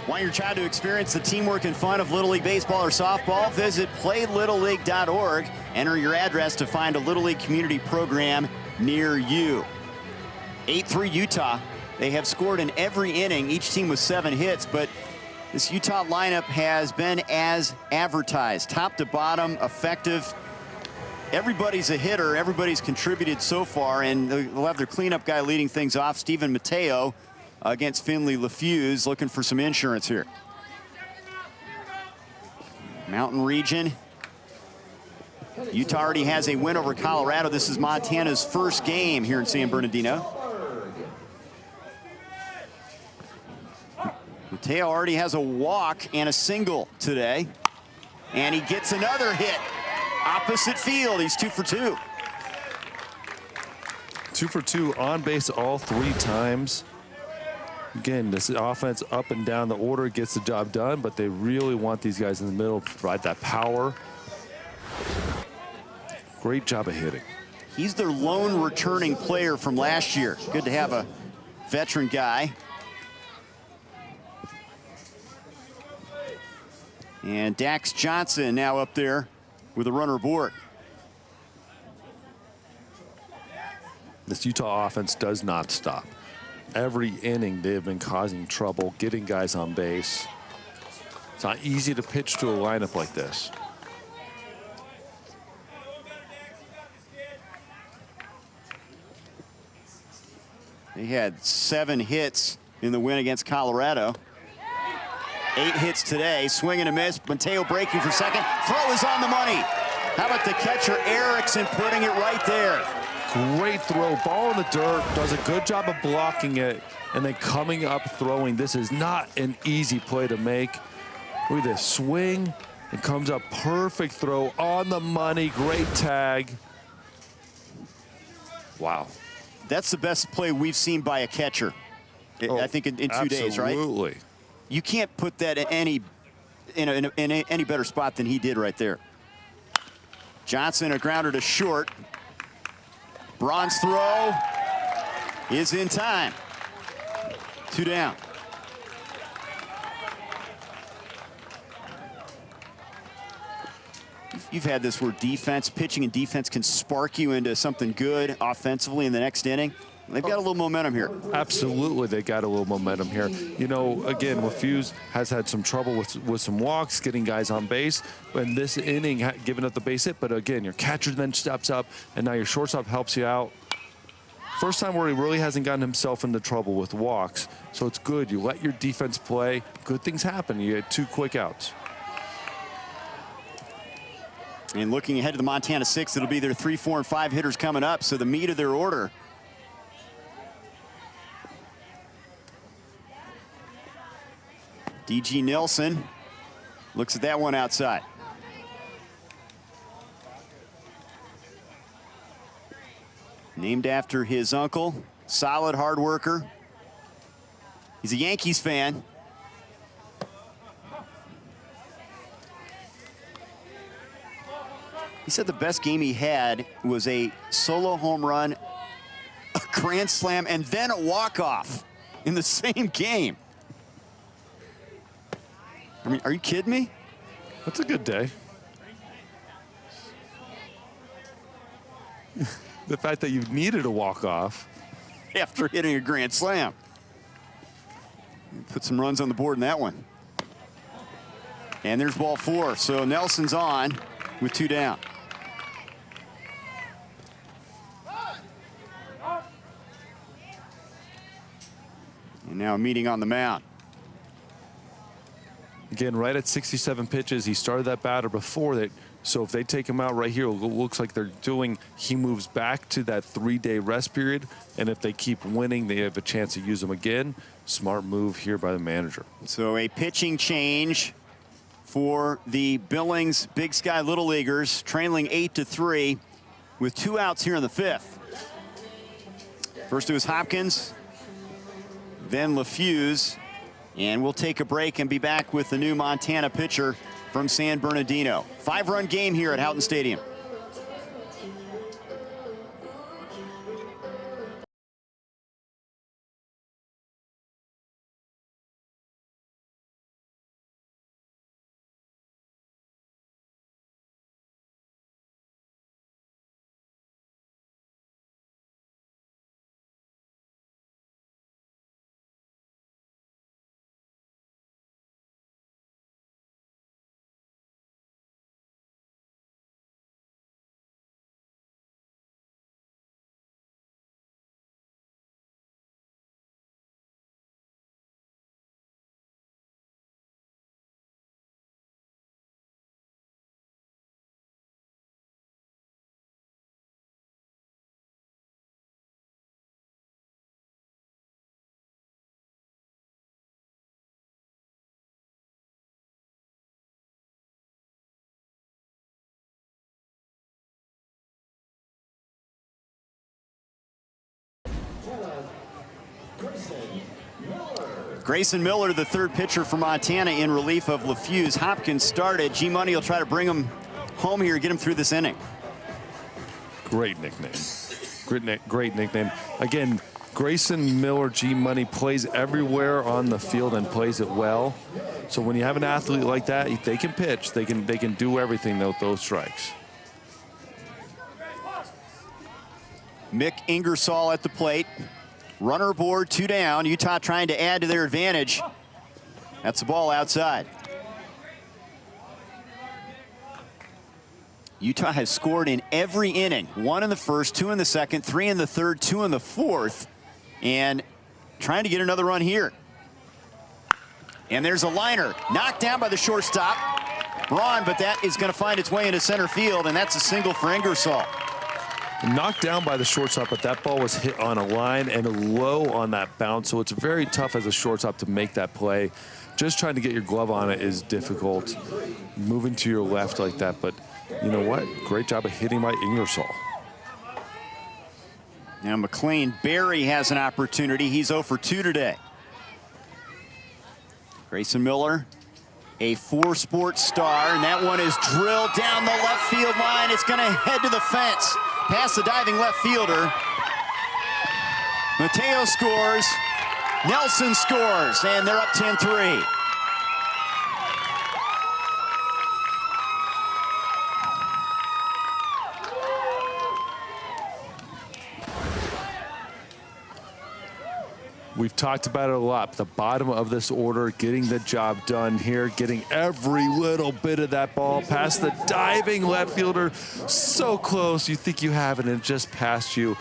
Want your child to experience the teamwork and fun of Little League baseball or softball? Visit playlittleleague.org. Enter your address to find a Little League community program near you. 8-3 Utah. They have scored in every inning, each team with 7 hits, but this Utah lineup has been as advertised. Top to bottom, effective. Everybody's a hitter. Everybody's contributed so far, and they'll have their cleanup guy leading things off, Stephen Mateo, against Finley LaFuse, looking for some insurance here. Mountain region. Utah already has a win over Colorado. This is Montana's first game here in San Bernardino. Mateo already has a walk and a single today. And he gets another hit. Opposite field, he's 2 for 2. 2 for 2 on base all 3 times. Again, this offense up and down the order gets the job done, but they really want these guys in the middle to provide that power. Great job of hitting. He's their lone returning player from last year. Good to have a veteran guy. And Dax Johnson now up there with a runner aboard. This Utah offense does not stop. every inning they have been causing trouble, getting guys on base. It's not easy to pitch to a lineup like this. He had 7 hits in the win against Colorado. 8 hits today. Swing and a miss. Mateo breaking for second. Throw is on the money. How about the catcher Erickson putting it right there? Great throw. Ball in the dirt. Does a good job of blocking it and then coming up throwing. This is not an easy play to make. Look at this swing. It comes up perfect throw on the money. Great tag. Wow. That's the best play we've seen by a catcher, I think, in 2 days, right? Absolutely. You can't put that in any better spot than he did right there. Johnson, a grounder to short. Braun's throw is in time. 2 down. You've had this where pitching and defense can spark you into something good offensively in the next inning. They've got a little momentum here. Absolutely, they got a little momentum here. You know, again, LaFuse has had some trouble with some walks, getting guys on base. And this inning, giving up the base hit. But again, your catcher then steps up, and now your shortstop helps you out. First time where he really hasn't gotten himself into trouble with walks. So it's good. You let your defense play. Good things happen. You get 2 quick outs. And looking ahead to the Montana 6, it'll be their 3, 4, and 5 hitters coming up. So the meat of their order. D.G. Nilsson looks at that one outside. Named after his uncle, solid hard worker. He's a Yankees fan. He said the best game he had was a solo home run, a grand slam, and then a walk-off in the same game. I mean, are you kidding me? That's a good day. The fact that you needed a walk-off. After hitting a grand slam. Put some runs on the board in that one. And there's ball 4. So Nelson's on with 2 down. And now a meeting on the mound. Again, right at 67 pitches, he started that batter before that. So if they take him out right here, it looks like they're doing, he moves back to that 3-day rest period. And if they keep winning, they have a chance to use him again. Smart move here by the manager. So a pitching change for the Billings Big Sky Little Leaguers, trailing 8-3 with 2 outs here in the 5th. First it was Hopkins, then LaFuse. And we'll take a break and be back with the new Montana pitcher from San Bernardino. 5-run game here at Houghton Stadium. Grayson Miller, the 3rd pitcher for Montana, in relief of LaFuse. Hopkins started. G-Money will try to bring him home here, get him through this inning. Great nickname. Great nickname. Again, Grayson Miller, G-Money, plays everywhere on the field and plays it well. So when you have an athlete like that, they can pitch. They can do everything with those strikes. Mick Ingersoll at the plate. Runner aboard, 2 down. Utah trying to add to their advantage. That's the ball outside. Utah has scored in every inning. 1 in the first, 2 in the second, 3 in the third, 2 in the fourth. And trying to get another run here. And there's a liner knocked down by the shortstop, Braun, but that is going to find its way into center field, and that's a single for Ingersoll. Knocked down by the shortstop, but that ball was hit on a line and low on that bounce, so it's very tough as a shortstop to make that play. Just trying to get your glove on it is difficult. Moving to your left like that, but you know what? Great job of hitting by Ingersoll. Now McLean, Barry has an opportunity. He's 0 for 2 today. Grayson Miller, a 4-sport star, and that one is drilled down the left field line. It's going to head to the fence, past the diving left fielder. Mateo scores, Nelson scores, and they're up 10-3. We've talked about it a lot. The bottom of this order, getting the job done here, getting every little bit of that ball past the diving left fielder. So close, you think you have it, and it just passed you.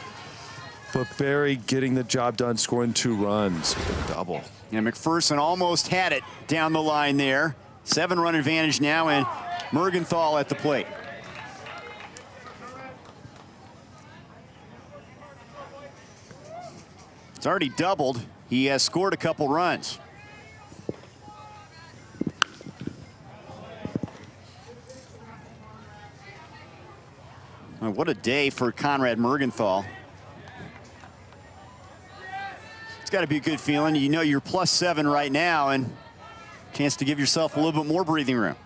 But Barry getting the job done, scoring 2 runs with a double. Yeah, McPherson almost had it down the line there. 7-run advantage now, and Mergenthal at the plate. It's already doubled. He has scored a couple runs. What a day for Conrad Mergenthal. It's got to be a good feeling. You know you're +7 right now, and chance to give yourself a little bit more breathing room.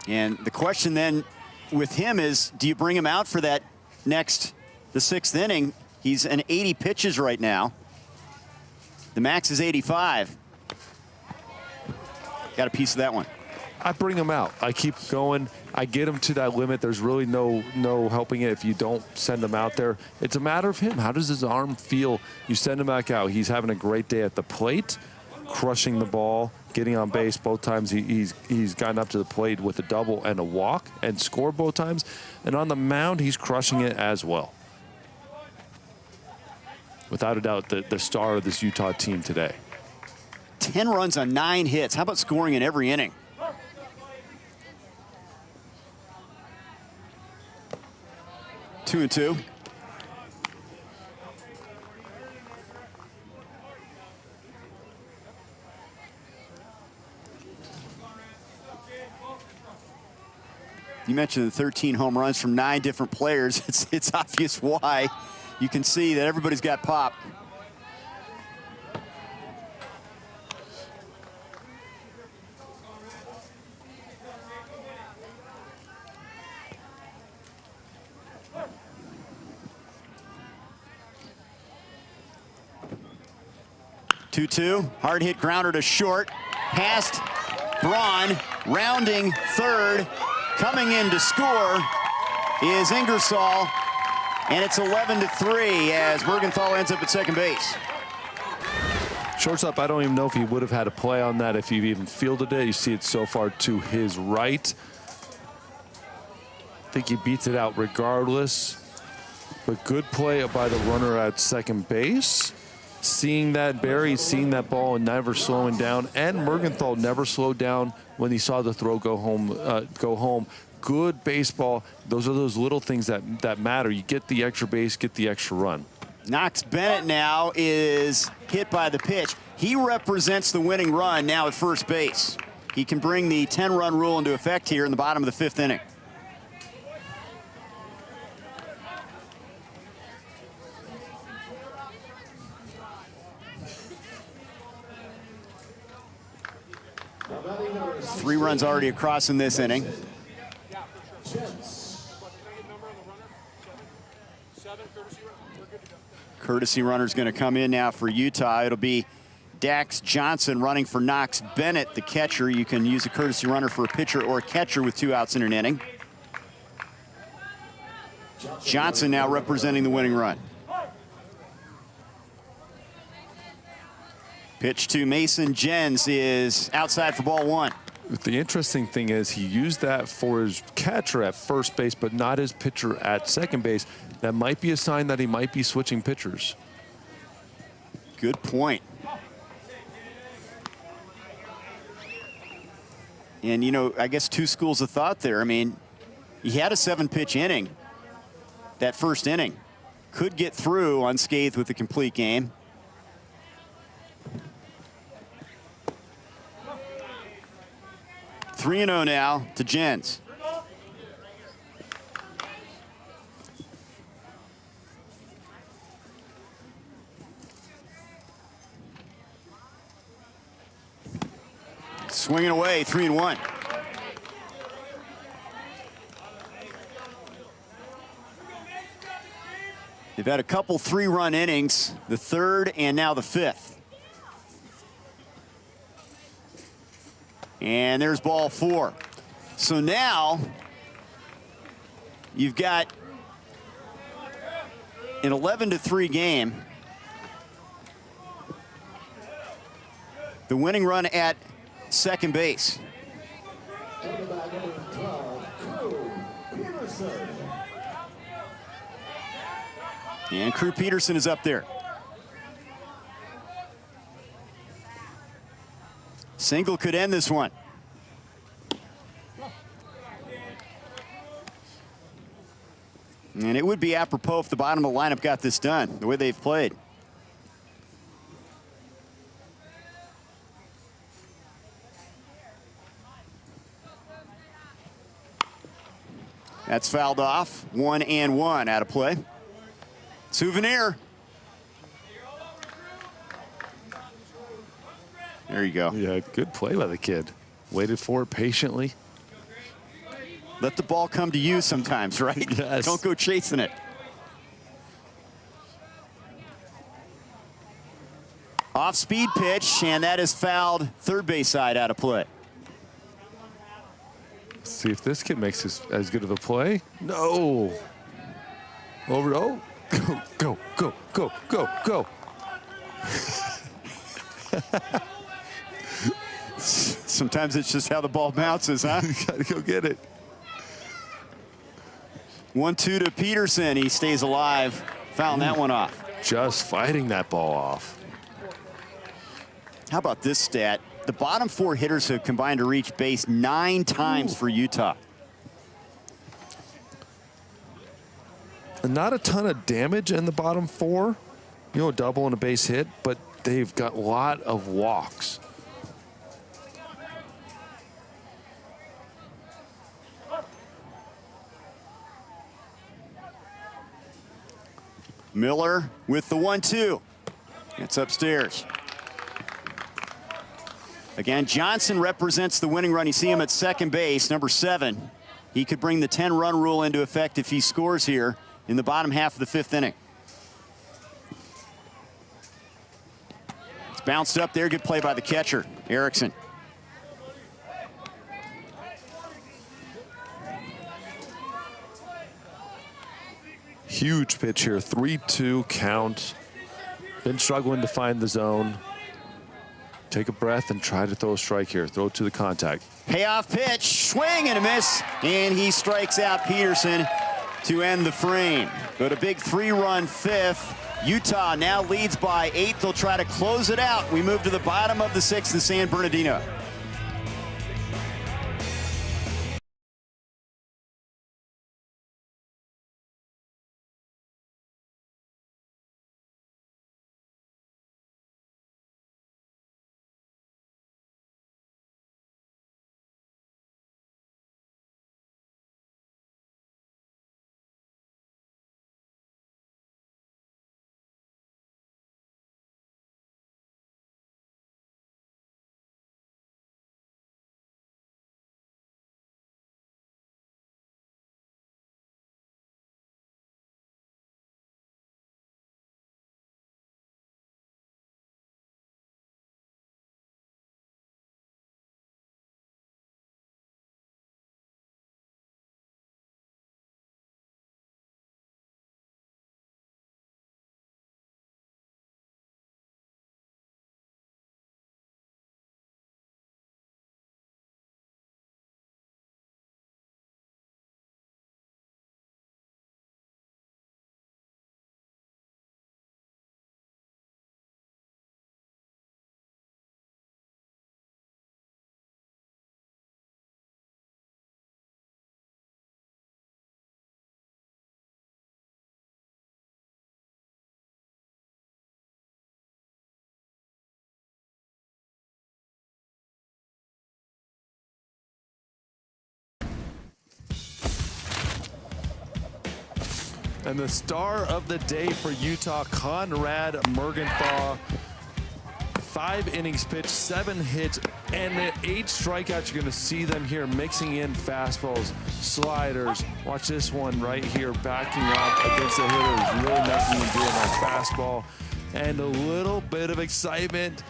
And the question then with him is, do you bring him out for that the 6th inning? He's an 80 pitches right now. The max is 85. Got a piece of that one. I bring him out. I keep going. I get him to that limit. There's really no helping it if you don't send him out there. It's a matter of him. How does his arm feel? You send him back out. He's having a great day at the plate, crushing the ball, getting on base both times. He's gotten up to the plate with a double and a walk and scored both times. And on the mound, he's crushing it as well. Without a doubt, the star of this Utah team today. 10 runs on 9 hits. How about scoring in every inning? Two and two. You mentioned the 13 home runs from 9 different players. It's obvious why. You can see that everybody's got pop. Two-two, hard hit grounder to short, past Braun, rounding third. Coming in to score is Ingersoll, and it's 11-3 as Mergenthal ends up at second base. Shortstop, I don't even know if he would have had a play on that if he even fielded it. You see it so far to his right. I think he beats it out regardless. But good play by the runner at second base. Seeing that, Barry seeing that ball and never slowing down, and Mergenthal never slowed down when he saw the throw go home. Good baseball. Those are those little things that matter. You get the extra base, get the extra run. Knox Bennett now is hit by the pitch. He represents the winning run now at first base. He can bring the 10-run rule into effect here in the bottom of the 5th inning. Three runs already across in this inning. Courtesy runner's going to come in now for Utah. It'll be Dax Johnson running for Knox Bennett, the catcher. You can use a courtesy runner for a pitcher or a catcher with 2 outs in an inning. Johnson now representing the winning run. Pitch to Mason Jens is outside for ball 1. The interesting thing is he used that for his catcher at first base, but not his pitcher at second base. That might be a sign that he might be switching pitchers. Good point. And, you know, I guess 2 schools of thought there. I mean, he had a 7-pitch inning, that first inning. Could get through unscathed with a complete game. Three 3-0 now to Jens. Swinging away, 3-1. They've had a couple 3-run innings, the 3rd and now the 5th. And there's ball 4. So now you've got an 11-3 game. The winning run at second base. And Crew Peterson is up there. Single could end this one. And it would be apropos if the bottom of the lineup got this done, the way they've played. That's fouled off. 1-1 out of play. Souvenir. There you go. Yeah, good play by the kid. Waited for it patiently. Let the ball come to you sometimes, right? Yes. Don't go chasing it. Off-speed pitch, and that is fouled third base side out of play. See if this kid makes as good of a play. No. Over. Oh. Go, go, go, go, go, go. Sometimes it's just how the ball bounces, huh? You gotta go get it. 1-2 to Peterson. He stays alive. Fouling that one off. Just fighting that ball off. How about this stat? The bottom 4 hitters have combined to reach base 9 times for Utah. And not a ton of damage in the bottom 4. You know, a double and a base hit, but they've got a lot of walks. Miller with the 1-2. It's upstairs. Again, Johnson represents the winning run. You see him at second base, number 7. He could bring the 10-run rule into effect if he scores here in the bottom half of the 5th inning. It's bounced up there. Good play by the catcher, Erickson. Huge pitch here, 3-2 count. Been struggling to find the zone. Take a breath and try to throw a strike here. Throw it to the contact. Payoff pitch, swing and a miss, and he strikes out Peterson to end the frame. But a big 3-run 5th. Utah now leads by 8. They'll try to close it out. We move to the bottom of the 6th in San Bernardino. And the star of the day for Utah, Conrad Mergenthal. 5 innings pitched, 7 hits, and the 8 strikeouts. You're going to see them here mixing in fastballs, sliders. Watch this one right here, backing up against the hitter. Really nothing to do on that fastball. And a little bit of excitement.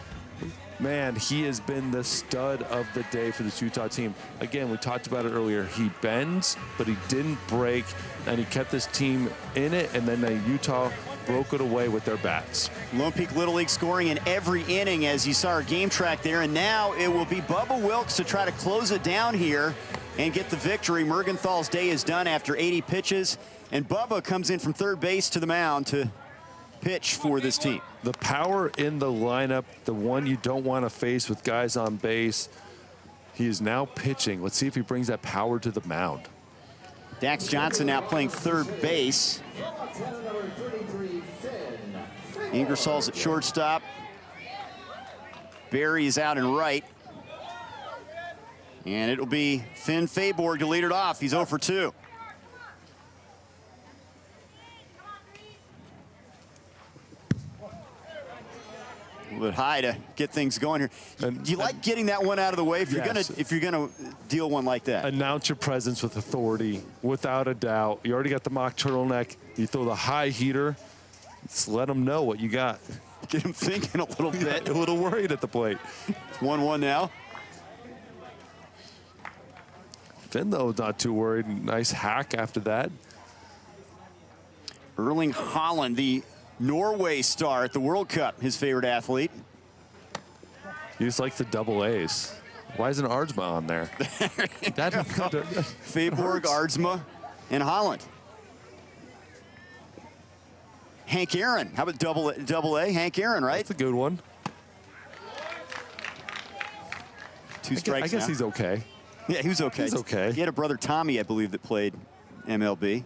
Man, he has been the stud of the day for this Utah team. Again, we talked about it earlier. He bends, but he didn't break, and he kept this team in it, and then Utah broke it away with their bats. Lone Peak Little League scoring in every inning, as you saw our game track there, and now it will be Bubba Wilkes to try to close it down here and get the victory. Mergenthal's day is done after 80 pitches, and Bubba comes in from third base to the mound to pitch for this team. The power in the lineup, the one you don't want to face with guys on base. He is now pitching. Let's see if he brings that power to the mound. Dax Johnson now playing third base. Ingersoll's at shortstop. Barry is out in right. And it'll be Finn Fayborg to lead it off. He's 0 for 2. A little bit high to get things going here. Do you like getting that one out of the way if you're gonna deal one like that? Announce your presence with authority, without a doubt. You already got the mock turtleneck. You throw the high heater. Just let them know what you got. Get him thinking a little bit. A little worried at the plate. 1-1 now. Finn, though, not too worried. Nice hack after that. Erling Haaland, the Norway star at the World Cup, his favorite athlete. He just likes the double A's. Why isn't Ardsma on there? Fayborg, Ardsma, and Haaland. Hank Aaron. How about double A? Hank Aaron, right? That's a good one. 2 strikes I guess now. he's okay. Yeah, he was okay. He's okay. He had a brother, Tommy, I believe, that played MLB.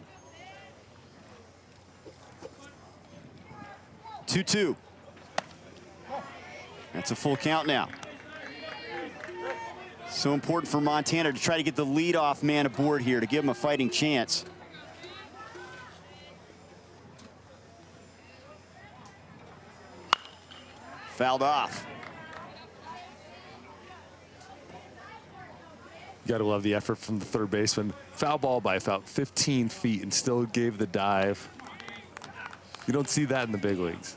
2-2. That's a full count now. So important for Montana to try to get the leadoff man aboard here to give him a fighting chance. Fouled off. You got to love the effort from the third baseman. Foul ball by about 15 feet and still gave the dive. You don't see that in the big leagues.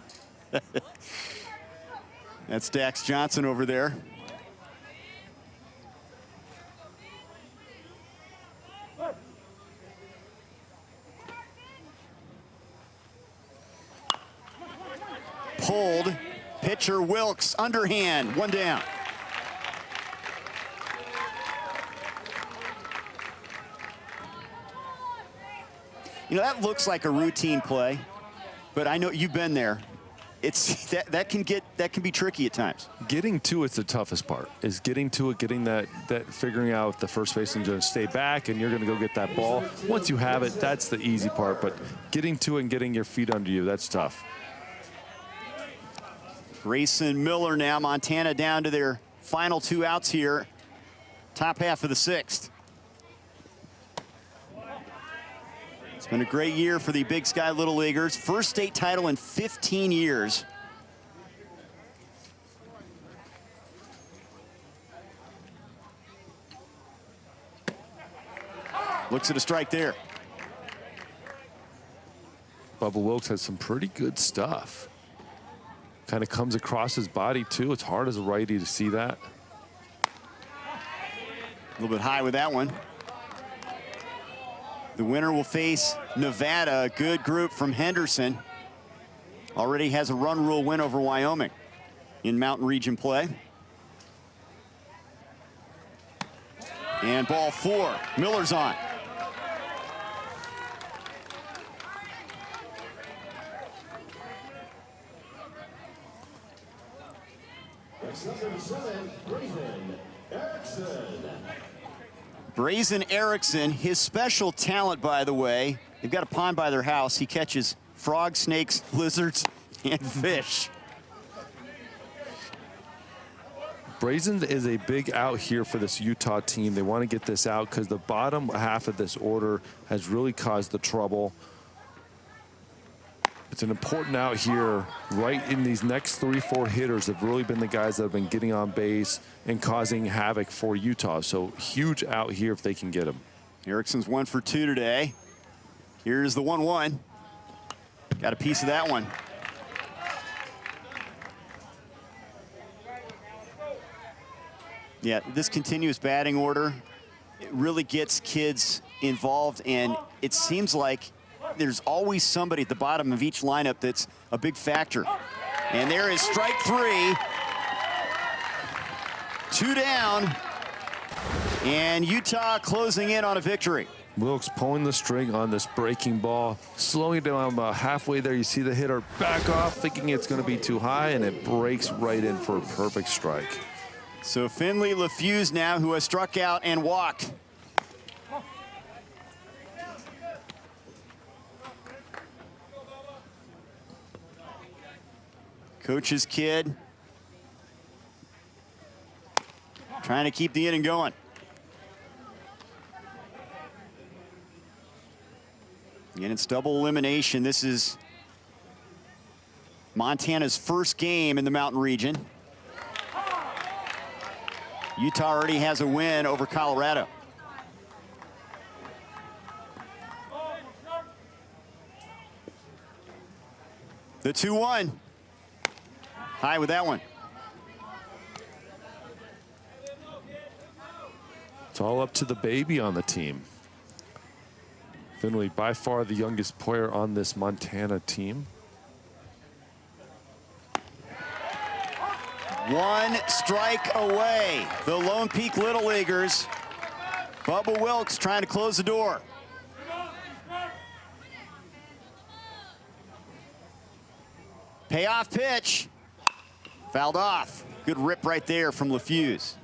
That's Dax Johnson over there. Pulled. Pitcher Wilkes, underhand, 1 down. You know, that looks like a routine play, but I know you've been there. It's that can be tricky at times. Getting to it's the toughest part. Is getting to it, getting that figuring out the first baseman's going to stay back and you're going to go get that ball. Once you have it, that's the easy part. But getting to it and getting your feet under you, that's tough. Grayson Miller now, Montana down to their final 2 outs here. Top half of the 6th. It's been a great year for the Big Sky Little Leaguers. First state title in 15 years. Looks at a strike there. Bubba Wilkes has some pretty good stuff. Kind of comes across his body, too. It's hard as a righty to see that. A little bit high with that one. The winner will face Nevada, a good group from Henderson. Already has a run rule win over Wyoming in Mountain Region play. And ball 4. Miller's on. Brazen Erickson, his special talent, by the way, they've got a pond by their house. He catches frogs, snakes, lizards, and fish. Brazen is a big out here for this Utah team. They want to get this out because the bottom half of this order has really caused the trouble. It's an important out here. Right in these next 3-4 hitters have really been the guys that have been getting on base and causing havoc for Utah. So huge out here if they can get him. Erickson's 1 for 2 today. Here's the 1-1. Got a piece of that one. Yeah, this continuous batting order, it really gets kids involved, and it seems like there's always somebody at the bottom of each lineup that's a big factor. And there is strike 3. 2 down, and Utah closing in on a victory. Wilkes pulling the string on this breaking ball, slowing it down about halfway there. You see the hitter back off, thinking it's going to be too high, and it breaks right in for a perfect strike. So Finley LaFuse now, who has struck out and walked. Coach's kid trying to keep the inning going. And it's double elimination. This is Montana's first game in the Mountain Region. Utah already has a win over Colorado. The 2-1. High with that one. It's all up to the baby on the team. Finley, by far the youngest player on this Montana team. 1 strike away. The Lone Peak Little Leaguers. Bubba Wilkes trying to close the door. Payoff pitch. Fouled off. Good rip right there from LaFuse.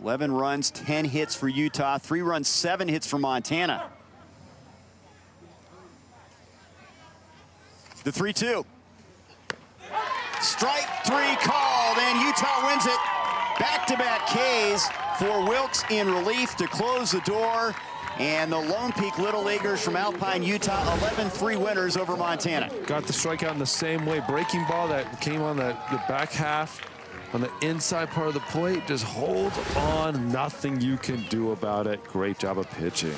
Eleven runs, 10 hits for Utah. 3 runs, 7 hits for Montana. The 3-2. Strike 3 called, and Utah wins it. Back-to-back Ks for Wilkes in relief to close the door. And the Lone Peak Little Leaguers from Alpine, Utah, 11-3 winners over Montana. Got the strikeout in the same way. Breaking ball that came on the back half, on the inside part of the plate. Just hold on. Nothing you can do about it. Great job of pitching.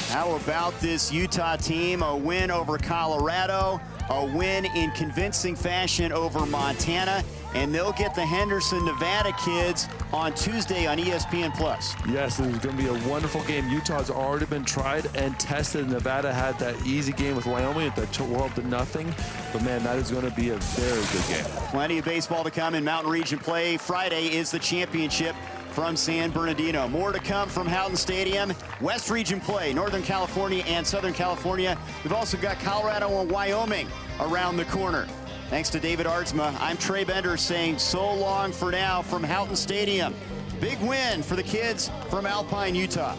How about this Utah team? A win over Colorado, a win in convincing fashion over Montana, and they'll get the Henderson, Nevada kids on Tuesday on ESPN+. Yes, this is going to be a wonderful game. Utah's already been tried and tested. Nevada had that easy game with Wyoming at the 12-0. But, man, that is going to be a very good game. Plenty of baseball to come in Mountain Region play. Friday is the championship from San Bernardino. More to come from Houghton Stadium. West Region play, Northern California and Southern California. We've also got Colorado and Wyoming around the corner. Thanks to David Ardsma, I'm Trey Bender saying so long for now from Houghton Stadium. Big win for the kids from Alpine, Utah.